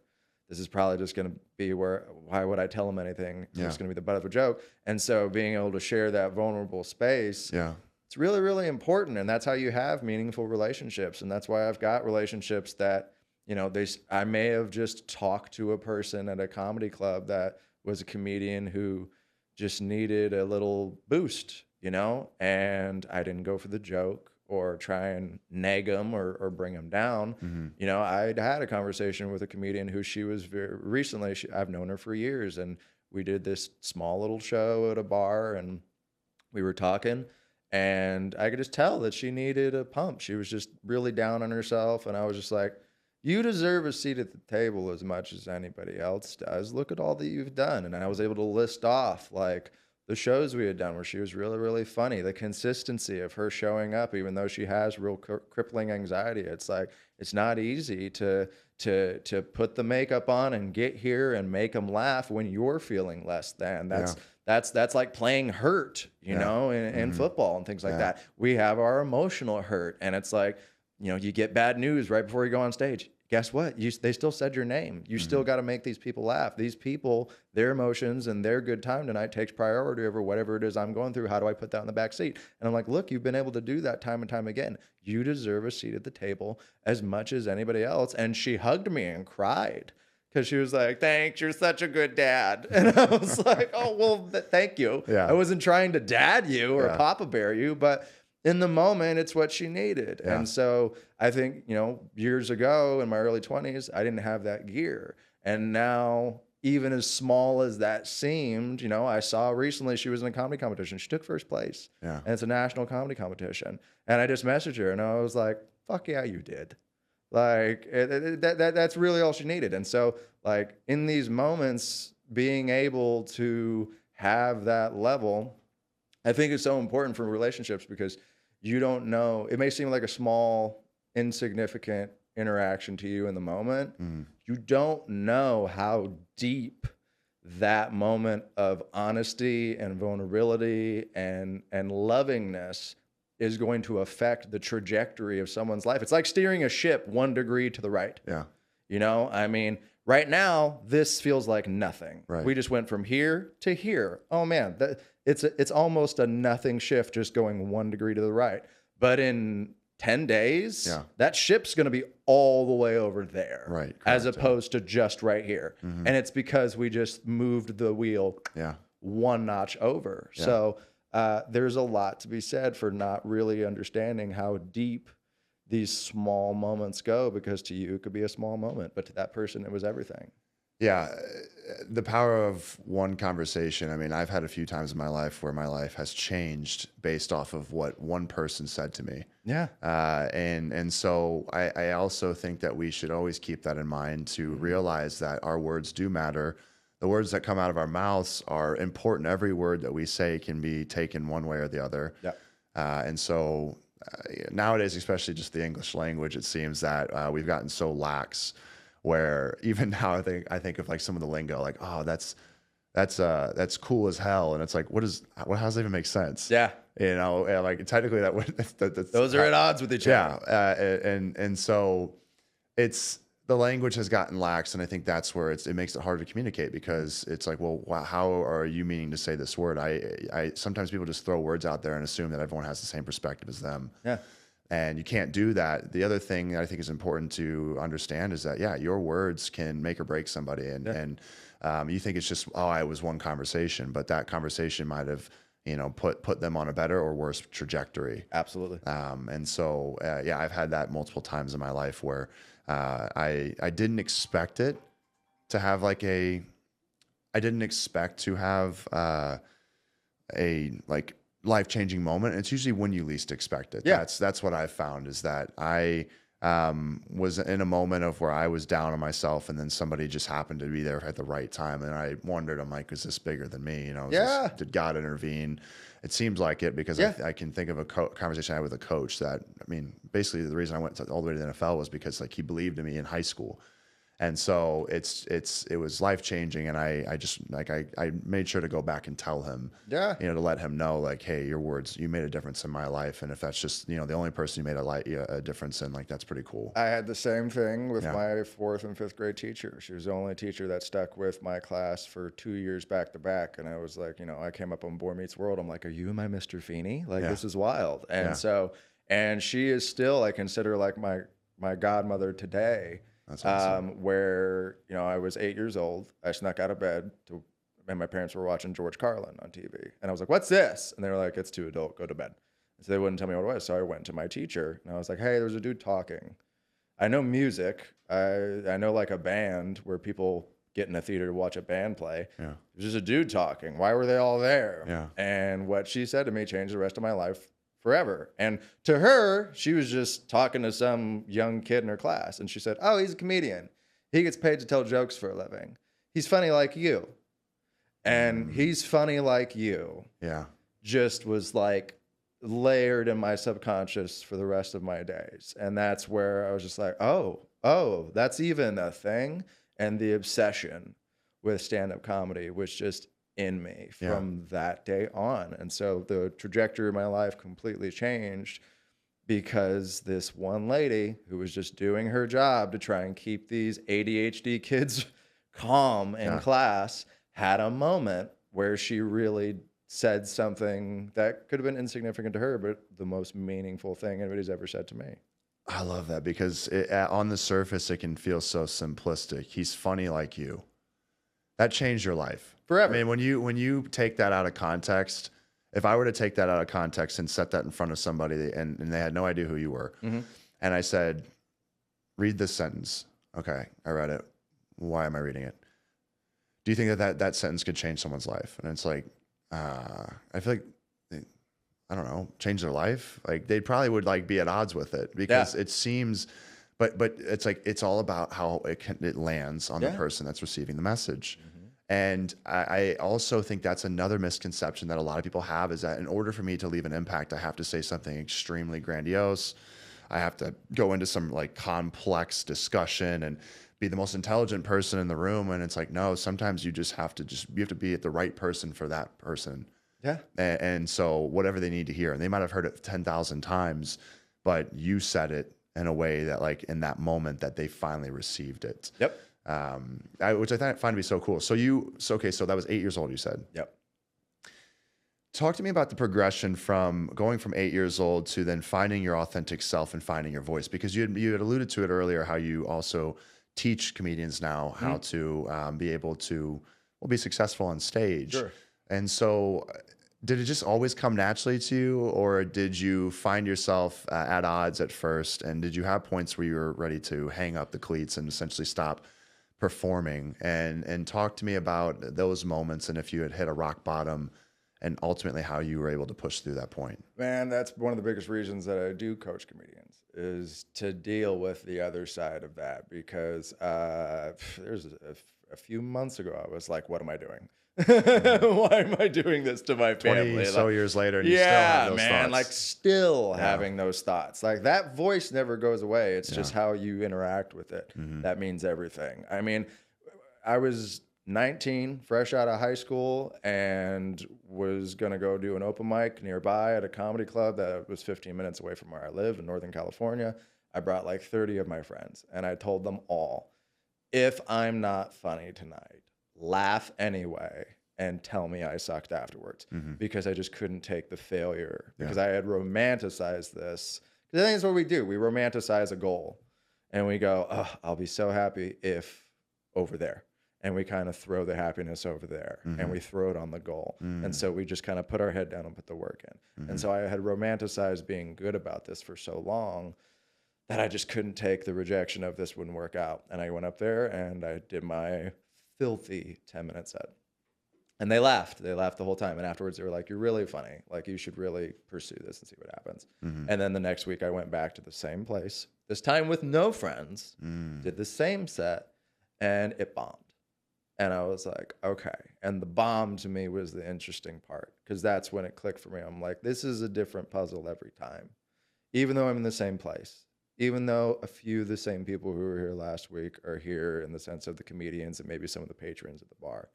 S1: This is probably just going to be why would I tell him anything? It's just going to be the butt of a joke. And so being able to share that vulnerable space, it's really, really important. And that's how you have meaningful relationships. And that's why I've got relationships that, I may have just talked to a person at a comedy club that was a comedian who just needed a little boost, and I didn't go for the joke or try and nag him or bring him down. I'd had a conversation with a comedian who she was recently, I've known her for years, and we did this small little show at a bar, and we were talking, and I could just tell that she needed a pump. She was just really down on herself, and I was just like, you deserve a seat at the table as much as anybody else does. Look at all that you've done. And I was able to list off, like, the shows we had done where she was really, really funny, the consistency of her showing up, even though she has real crippling anxiety. It's like, it's not easy to put the makeup on and get here and make them laugh when you're feeling less than. That's like playing hurt, in football and things like that. We have our emotional hurt, and it's like, you get bad news right before you go on stage. Guess what? They still said your name. You still got to make these people laugh. These people, their emotions and their good time tonight takes priority over whatever it is I'm going through. How do I put that in the back seat? And I'm like, look, you've been able to do that time and time again. You deserve a seat at the table as much as anybody else. And she hugged me and cried because she was like, thanks, you're such a good dad. And I was like, oh, well, thank you.
S2: Yeah.
S1: I wasn't trying to dad you or papa bear you, but in the moment, it's what she needed. Yeah. And so I think, years ago in my early 20s, I didn't have that gear. And now, even as small as that seemed, I saw recently she was in a comedy competition. She took first place. Yeah. And it's a national comedy competition. And I just messaged her and I was like, fuck yeah, you did. Like, that's really all she needed. And so, like, in these moments, being able to have that level, I think is so important for relationships because you don't know. It may seem like a small, insignificant interaction to you in the moment. You don't know how deep that moment of honesty and vulnerability and lovingness is going to affect the trajectory of someone's life. It's like steering a ship 1 degree to the right. Yeah. I mean, right now, this feels like nothing. Right. We just went from here to here. Oh man, it's almost a nothing shift just going 1 degree to the right. But in 10 days,
S2: Yeah.
S1: that ship's going to be all the way over there.
S2: Right.
S1: As
S2: Correct,
S1: opposed to just right here.
S2: Mhm.
S1: And it's because we just moved the wheel
S2: Yeah.
S1: one notch over.
S2: Yeah.
S1: So there's a lot to be said for not really understanding how deep these small moments go, because to you it could be a small moment, but to that person it was everything.
S2: Yeah, the power of one conversation. I mean, I've had a few times in my life where my life has changed based off of what one person said to me.
S1: Yeah.
S2: And so I also think that we should always keep that in mind, to realize that our words do matter. The words that come out of our mouths are important. Every word that we say can be taken one way or the other.
S1: Yeah.
S2: And so nowadays, especially just the English language, it seems that we've gotten so lax, where even now I think of like some of the lingo, like, oh, that's cool as hell, and it's like, how does that even make sense?
S1: Yeah.
S2: You know, and like technically that would
S1: Those are at odds with each other.
S2: Yeah, and so it's, the language has gotten lax, and I think that's where it makes it hard to communicate, because it's like, well, how are you meaning to say this word? I sometimes people just throw words out there and assume that everyone has the same perspective as them.
S1: Yeah.
S2: And you can't do that. The other thing that I think is important to understand is that, yeah, your words can make or break somebody. And you think it's just, oh, it was one conversation, but that conversation might have, put them on a better or worse trajectory.
S1: Absolutely.
S2: And so, yeah, I've had that multiple times in my life where I didn't expect it to have I didn't expect to have a life-changing moment. And it's usually when you least expect it.
S1: Yeah.
S2: That's what I've found, is that I was in a moment of where I was down on myself, and then somebody just happened to be there at the right time. And I wondered, I'm like, is this bigger than me? Did God intervene? It seems like it, because I can think of a conversation I had with a coach that, I mean, basically the reason I went all the way to the NFL was because he believed in me in high school. And so it was life-changing, and I just I made sure to go back and tell him, to let him know, like, hey, your words, you made a difference in my life, and if that's just the only person you made a difference in, like, that's pretty cool.
S1: I had the same thing with my 4th and 5th grade teacher. She was the only teacher that stuck with my class for 2 years back to back, and I was like, I came up on Boy Meets World. I'm like, are you my Mr. Feeney? Like, this is wild. And so, and she is still, I consider, like, my godmother today.
S2: That's awesome.
S1: Where, I was 8 years old. I snuck out of bed and my parents were watching George Carlin on TV. And I was like, what's this? And they were like, it's too adult, go to bed. So they wouldn't tell me what it was. So I went to my teacher and I was like, hey, there's a dude talking. I know music. I know like a band where people get in a theater to watch a band play.
S2: Yeah.
S1: There's just a dude talking. Why were they all there?
S2: Yeah.
S1: And what she said to me changed the rest of my life forever. And to her, she was just talking to some young kid in her class. And she said, oh, he's a comedian. He gets paid to tell jokes for a living. He's funny like you. And he's funny like you.
S2: Yeah.
S1: Just was like layered in my subconscious for the rest of my days. And that's where I was just like, oh, that's even a thing. And the obsession with stand-up comedy was just in me from that day on. And so the trajectory of my life completely changed, because this one lady who was just doing her job to try and keep these ADHD kids calm in class had a moment where she really said something that could have been insignificant to her, but the most meaningful thing anybody's ever said to me.
S2: I love that, because on the surface, it can feel so simplistic. He's funny like you. That changed your life
S1: Forever.
S2: I mean, when you take that out of context, if I were to take that out of context and set that in front of somebody and they had no idea who you were, and I said, read this sentence. Okay, I read it. Why am I reading it? Do you think that sentence could change someone's life? And it's like, I feel like, I don't know, change their life. Like, they probably would like be at odds with it, because it seems, but it's like, it's all about how it lands on the person that's receiving the message. And I also think that's another misconception that a lot of people have, is that in order for me to leave an impact, I have to say something extremely grandiose. I have to go into some like complex discussion and be the most intelligent person in the room. And it's like, no, sometimes you have to be at the right person for that person.
S1: Yeah.
S2: And so whatever they need to hear, and they might have heard it 10,000 times, but you said it in a way that, like, in that moment, that they finally received it.
S1: Yep.
S2: Which I find to be so cool. So that was 8 years old, you said?
S1: Yep.
S2: Talk to me about the progression from going from 8 years old to then finding your authentic self and finding your voice, because you had alluded to it earlier, how you also teach comedians now how to be able to, well, be successful on stage.
S1: Sure.
S2: And so did it just always come naturally to you, or did you find yourself at odds at first? And did you have points where you were ready to hang up the cleats and essentially stop performing? And talk to me about those moments, and if you had hit a rock bottom, and ultimately how you were able to push through that point.
S1: Man, that's one of the biggest reasons that I do coach comedians, is to deal with the other side of that. Because there's a few months ago, I was like, what am I doing? Why am I doing this to my
S2: 20
S1: family?
S2: so years later, and you still have those
S1: man,
S2: thoughts.
S1: like still having those thoughts. Like that voice never goes away. It's just how you interact with it. That means everything. I mean, I was 19, fresh out of high school, and was going to go do an open mic nearby at a comedy club that was 15 minutes away from where I live in Northern California. I brought like 30 of my friends, and I told them all, if I'm not funny tonight, laugh anyway and tell me I sucked afterwards, because I just couldn't take the failure, because I had romanticized this. The thing is, what we do, we romanticize a goal, and we go, oh, I'll be so happy if over there. And we kind of throw the happiness over there, and we throw it on the goal. And so we just kind of put our head down and put the work in. And so I had romanticized being good about this for so long that I just couldn't take the rejection of this wouldn't work out. And I went up there and I did my filthy 10-minute set. And they laughed. They laughed the whole time. And afterwards they were like, you're really funny. Like, you should really pursue this and see what happens. And then the next week I went back to the same place, this time with no friends, did the same set, and it bombed. And I was like, okay. And the bomb to me was the interesting part, because that's when it clicked for me. I'm like, this is a different puzzle every time. Even though I'm in the same place, even though a few of the same people who were here last week are here in the sense of the comedians and maybe some of the patrons at the bar,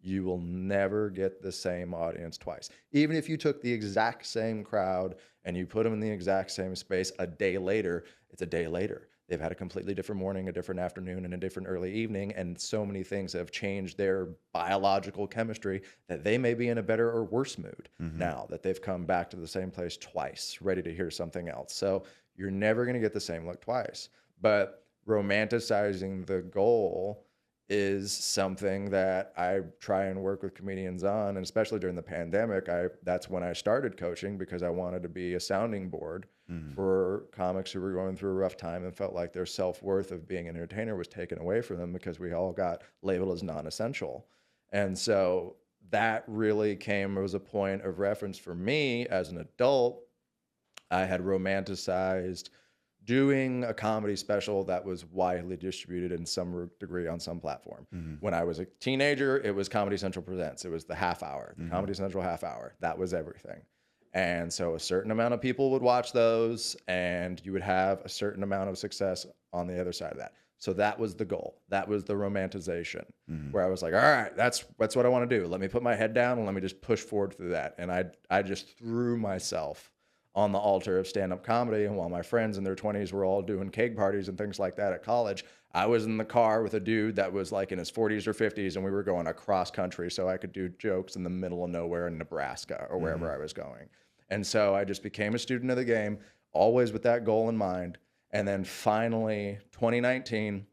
S1: you will never get the same audience twice. Even if you took the exact same crowd and you put them in the exact same space a day later, it's a day later. They've had a completely different morning, a different afternoon, and a different early evening, and so many things have changed their biological chemistry that they may be in a better or worse mood now that they've come back to the same place twice, ready to hear something else. So you're never going to get the same look twice. But romanticizing the goal is something that I try and work with comedians on, and especially during the pandemic, that's when I started coaching, because I wanted to be a sounding board for comics who were going through a rough time and felt like their self-worth of being an entertainer was taken away from them because we all got labeled as non-essential. And so that really was a point of reference for me as an adult. I had romanticized doing a comedy special that was widely distributed in some degree on some platform. When I was a teenager, it was Comedy Central Presents. It was the half hour, the Comedy Central half hour. That was everything. And so a certain amount of people would watch those, and you would have a certain amount of success on the other side of that. So that was the goal. That was the romanticization, where I was like, all right, that's what I want to do. Let me put my head down and let me just push forward through that. And I just threw myself on the altar of stand-up comedy. And while my friends in their 20s were all doing keg parties and things like that at college, I was in the car with a dude that was like in his 40s or 50s, and we were going across country so I could do jokes in the middle of nowhere in Nebraska or wherever I was going. And so I just became a student of the game, always with that goal in mind. And then finally, 2019,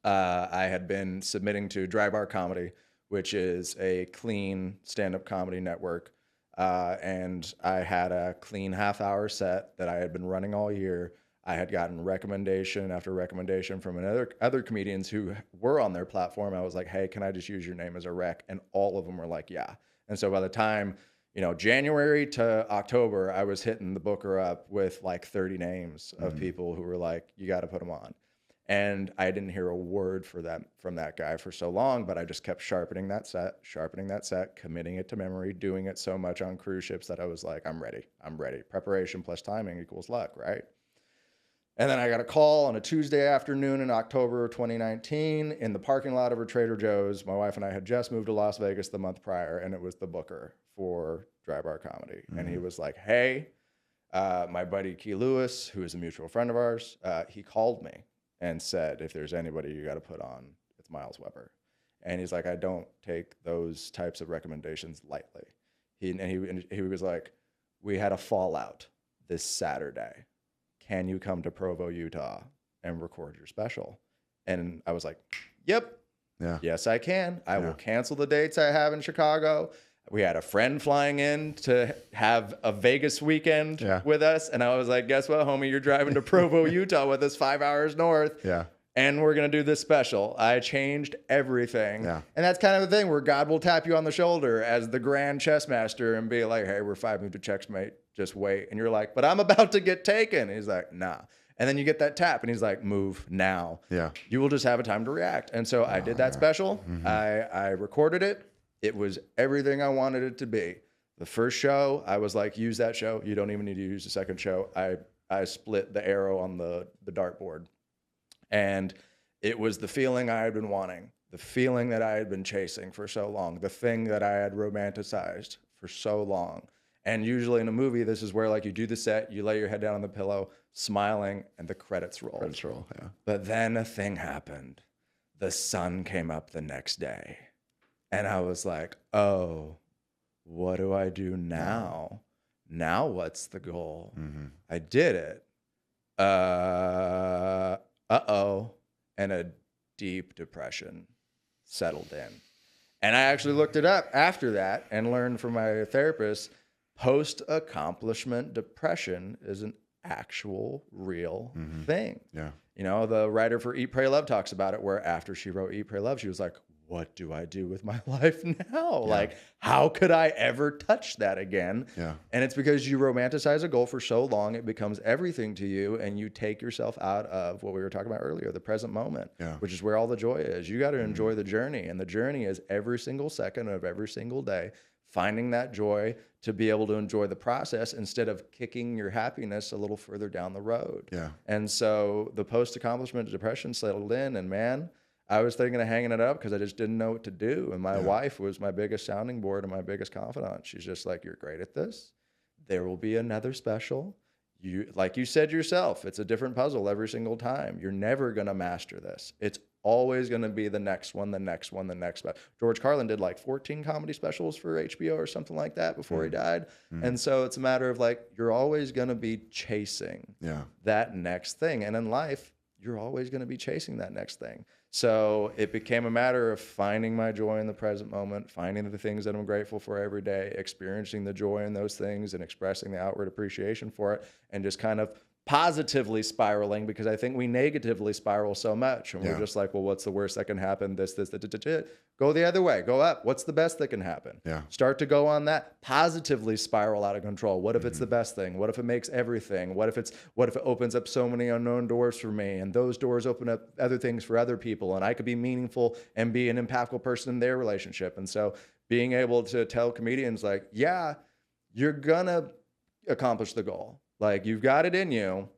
S1: I had been submitting to Dry Bar Comedy, which is a clean stand-up comedy network. And I had a clean half-hour set that I had been running all year. I had gotten recommendation after recommendation from other comedians who were on their platform. I was like, hey, can I just use your name as a rec? And all of them were like, yeah. And so by the time, January to October, I was hitting the booker up with like 30 names of people who were like, you got to put them on. And I didn't hear a word from that guy for so long, but I just kept sharpening that set, committing it to memory, doing it so much on cruise ships that I was like, I'm ready. Preparation plus timing equals luck, right? And then I got a call on a Tuesday afternoon in October of 2019 in the parking lot of a Trader Joe's. My wife and I had just moved to Las Vegas the month prior, and it was the booker for Dry Bar Comedy. And he was like, hey, my buddy Key Lewis, who is a mutual friend of ours, he called me and said, if there's anybody you got to put on, it's Myles Weber. And he's like, I don't take those types of recommendations lightly. He was like, we had a fallout this Saturday. Can you come to Provo, Utah and record your special? And I was like, yep.
S2: Yeah.
S1: Yes, I can. I will cancel the dates I have in Chicago. We had a friend flying in to have a Vegas weekend with us. And I was like, guess what, homie? You're driving to Provo, Utah with us 5 hours north.
S2: Yeah.
S1: And we're going to do this special. I changed everything. Yeah. And that's kind of the thing where God will tap you on the shoulder as the grand chess master and be like, hey, we're 5 moves to checkmate. Just wait. And you're like, but I'm about to get taken. And he's like, nah. And then you get that tap and he's like, move now. Yeah. You will just have a time to react. And so I did that special. I recorded it. It was everything I wanted it to be. The first show, I was like, use that show. You don't even need to use the second show. I split the arrow on the dartboard. And it was the feeling I had been wanting, the feeling that I had been chasing for so long, the thing that I had romanticized for so long. And usually in a movie, this is where like you do the set, you lay your head down on the pillow, smiling, and the credits roll.
S2: Credits roll, yeah.
S1: But then a thing happened. The sun came up the next day. And I was like, oh, what do I do now? Now what's the goal? Mm-hmm. I did it. And a deep depression settled in. And I actually looked it up after that and learned from my therapist, post-accomplishment depression is an actual real thing. Yeah. You know, the writer for Eat, Pray, Love talks about it, where after she wrote Eat, Pray, Love, she was like, what do I do with my life now? Yeah. Like, how could I ever touch that again? Yeah. And it's because you romanticize a goal for so long, it becomes everything to you, and you take yourself out of what we were talking about earlier, the present moment, which is where all the joy is. You got to enjoy the journey, and the journey is every single second of every single day, finding that joy to be able to enjoy the process instead of kicking your happiness a little further down the road. Yeah. And so the post-accomplishment depression settled in, and man, I was thinking of hanging it up because I just didn't know what to do. And my wife was my biggest sounding board and my biggest confidant. She's just like, you're great at this. There will be another special. You, like you said yourself, it's a different puzzle every single time. You're never going to master this. It's always going to be the next one, the next one, the next one. George Carlin did like 14 comedy specials for HBO or something like that before he died. And so it's a matter of like, you're always going to be chasing that next thing. And in life, you're always going to be chasing that next thing. So it became a matter of finding my joy in the present moment, finding the things that I'm grateful for every day, experiencing the joy in those things and expressing the outward appreciation for it, and just kind of positively spiraling, because I think we negatively spiral so much. And we're just like, well, what's the worst that can happen? This. Go the other way. Go up. What's the best that can happen? Yeah. Start to go on that. Positively spiral out of control. What if it's the best thing? What if it makes everything? What if it opens up so many unknown doors for me, and those doors open up other things for other people, and I could be meaningful and be an impactful person in their relationship. And so being able to tell comedians like, yeah, you're gonna accomplish the goal. Like, you've got it in you.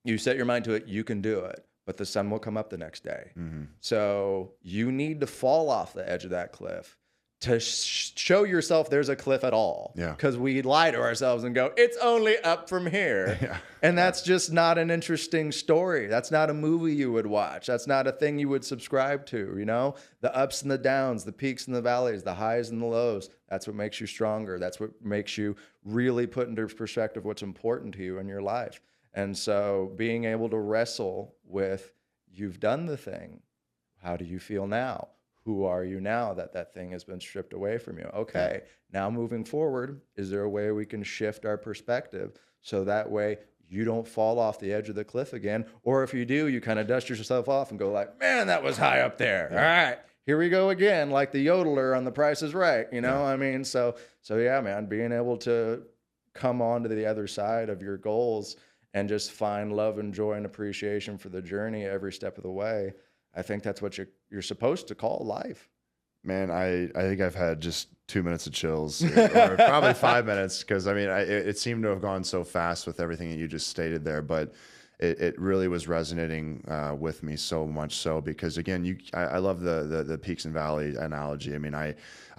S1: You set your mind to it. You can do it. But the sun will come up the next day. So you need to fall off the edge of that cliff to show yourself there's a cliff at all. Yeah. Because we lie to ourselves and go, it's only up from here. And that's just not an interesting story. That's not a movie you would watch. That's not a thing you would subscribe to, you know? The ups and the downs, the peaks and the valleys, the highs and the lows. That's what makes you stronger. That's what makes you really put into perspective what's important to you in your life. And so being able to wrestle with, you've done the thing. How do you feel now? Who are you now that thing has been stripped away from you? Okay, now moving forward, is there a way we can shift our perspective so that way you don't fall off the edge of the cliff again? Or if you do, you kind of dust yourself off and go like, man, that was high up there. All right, here we go again, like the yodeler on The Price is Right. You know, I mean, so yeah, man, being able to come on to the other side of your goals and just find love and joy and appreciation for the journey every step of the way. I think that's what you're supposed to call life.
S2: Man, I think I've had just 2 minutes of chills, or probably 5 minutes, because I mean, it seemed to have gone so fast with everything that you just stated there, but it really was resonating with me so much so, because again, I love the peaks and valley analogy. I mean, I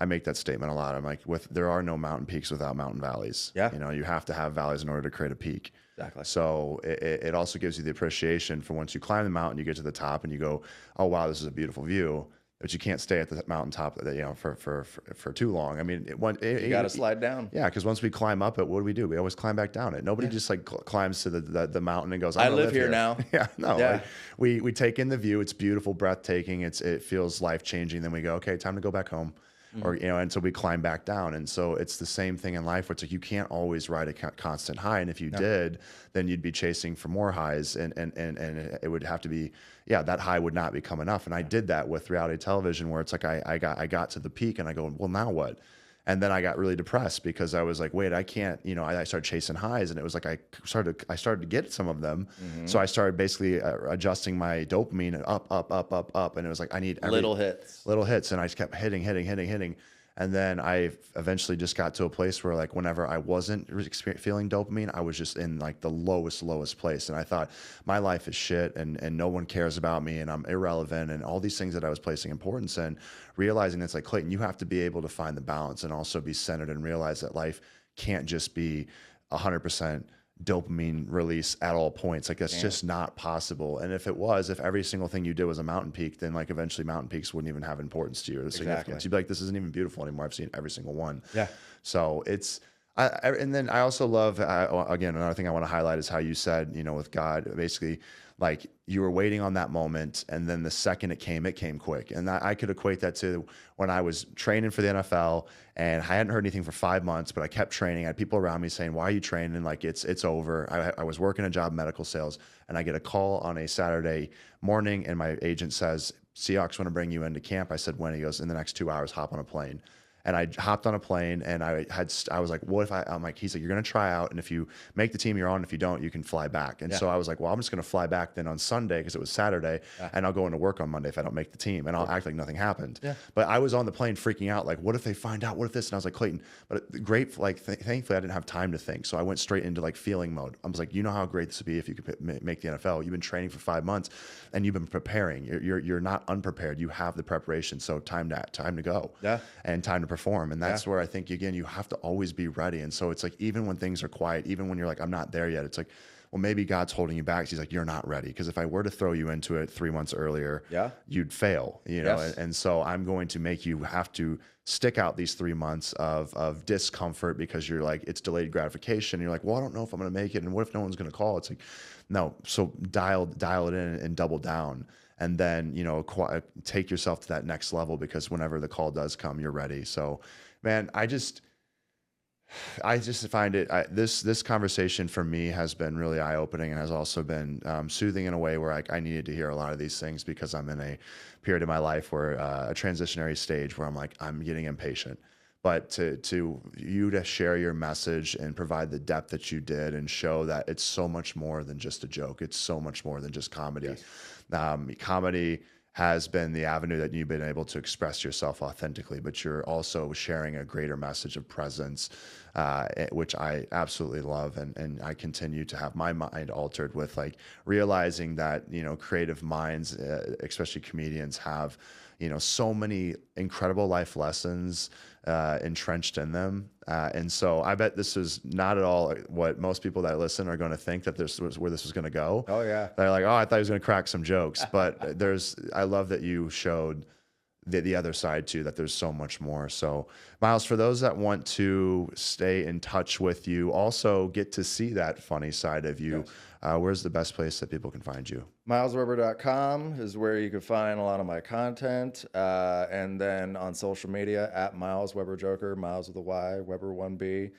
S2: make that statement a lot. I'm like, there are no mountain peaks without mountain valleys. Yeah. You know, you have to have valleys in order to create a peak. Exactly. So it also gives you the appreciation for once you climb the mountain, you get to the top and you go, oh, wow, this is a beautiful view. but you can't stay at the mountaintop, for too long. I mean,
S1: You got to slide down.
S2: Yeah, because once we climb up it, what do? We always climb back down it. Nobody just like climbs to the mountain and goes,
S1: I
S2: I'm gonna
S1: live here now.
S2: Yeah, no.
S1: Yeah.
S2: Like, we take in the view. It's beautiful, breathtaking. It feels life changing. Then we go, okay, time to go back home. Or, and so we climb back down. And so it's the same thing in life where it's like, you can't always ride a constant high. And if you did, then you'd be chasing for more highs, and it would have to be, that high would not become enough. And I did that with reality television, where it's like, I got to the peak and I go, well, now what? And then I got really depressed because I was like, wait, I can't, I started chasing highs, and it was like, I started to get some of them. So I started basically adjusting my dopamine up. And it was like, I need
S1: little hits.
S2: And I just kept hitting. And then I eventually just got to a place where, like, whenever I wasn't feeling dopamine, I was just in like the lowest place. And I thought, my life is shit, and no one cares about me, and I'm irrelevant, and all these things that I was placing importance in, realizing it's like, Clayton, you have to be able to find the balance and also be centered and realize that life can't just be 100% dopamine release at all points. Like, that's just not possible. And if every single thing you did was a mountain peak, then like eventually mountain peaks wouldn't even have importance to you or significance. You'd be like, this isn't even beautiful anymore. I've seen every single one.
S1: Yeah.
S2: So and then I also love, again, another thing I want to highlight is how you said, with God, basically, like, you were waiting on that moment, and then the second it came quick. And I could equate that to when I was training for the NFL, and I hadn't heard anything for 5 months, but I kept training. I had people around me saying, why are you training? Like, it's over. I was working a job in medical sales, and I get a call on a Saturday morning, and my agent says, Seahawks want to bring you into camp. I said, when? He goes, in the next 2 hours, hop on a plane. And I hopped on a plane, and I was like, what if I'm like, he's like, you're going to try out, and if you make the team, you're on. If you don't, you can fly back. And so I was like, well, I'm just going to fly back then on Sunday, because it was Saturday, and I'll go into work on Monday if I don't make the team, and I'll act like nothing happened. Yeah. But I was on the plane freaking out, like, what if they find out? What if this? And I was like, Clayton, but thankfully I didn't have time to think. So I went straight into like feeling mode. I was like, you know how great this would be if you could make the NFL. You've been training for 5 months, and you've been preparing. You're not unprepared. You have the preparation. So time to go. Yeah. And time to perform. And that's where I think, again, you have to always be ready. And so it's like, even when things are quiet, even when you're like, I'm not there yet, it's like, well, maybe God's holding you back. He's like, you're not ready. Because if I were to throw you into it 3 months earlier, you'd fail, Yes. And so I'm going to make you have to stick out these 3 months of discomfort, because you're like, it's delayed gratification. And you're like, well, I don't know if I'm going to make it. And what if no one's going to call? It's like, no. So dial it in and double down. And then, take yourself to that next level, because whenever the call does come, you're ready. So, man, I just find it, this conversation for me has been really eye-opening, and has also been soothing in a way where I needed to hear a lot of these things, because I'm in a period of my life where a transitionary stage where I'm like, I'm getting impatient. But to you to share your message and provide the depth that you did, and show that it's so much more than just a joke. It's so much more than just comedy. Yes. Comedy has been the avenue that you've been able to express yourself authentically, but you're also sharing a greater message of presence, which I absolutely love. And I continue to have my mind altered with like realizing that, creative minds, especially comedians, have, so many incredible life lessons entrenched in them. And so I bet this is not at all what most people that listen are going to think that this was where this was going to go. Oh yeah. They're like, oh, I thought he was going to crack some jokes, but I love that you showed the other side too, that there's so much more. So Myles, for those that want to stay in touch with you, also get to see that funny side of you, yes. Where's the best place that people can find you?
S1: MylesWeber.com is where you can find a lot of my content. And then on social media, at Myles Weber Joker, Myles with a Y, Weber 1B,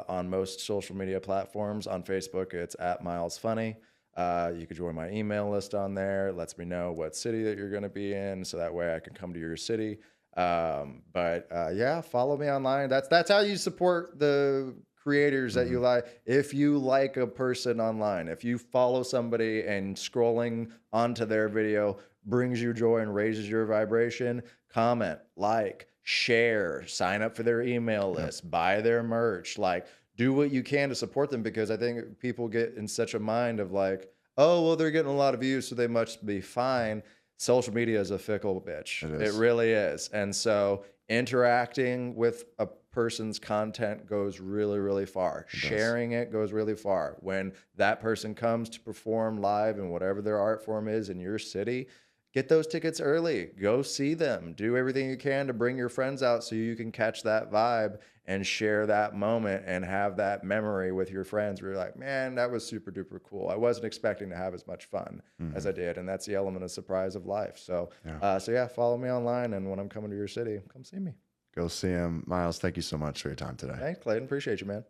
S1: on most social media platforms. On Facebook, it's at Myles Funny. You could join my email list on there. It lets me know what city that you're going to be in, so that way I can come to your city. Yeah, follow me online. That's how you support the creators that you like. If you like a person online, if you follow somebody and scrolling onto their video brings you joy and raises your vibration, comment, like, share, sign up for their email list, buy their merch, like, do what you can to support them, because I think people get in such a mind of like, oh, well, they're getting a lot of views, so they must be fine. Social media is a fickle bitch. It really is. And so interacting with a person's content goes really, really far. Sharing it goes really far. When that person comes to perform live in whatever their art form is in your city, get those tickets early. Go see them. Do everything you can to bring your friends out so you can catch that vibe and share that moment and have that memory with your friends where you're like, man, that was super duper cool. I wasn't expecting to have as much fun as I did. And that's the element of surprise of life. So, yeah, follow me online. And when I'm coming to your city, come see me.
S2: Go see him. Myles, thank you so much for your time today.
S1: Thanks, Clayton. Appreciate you, man.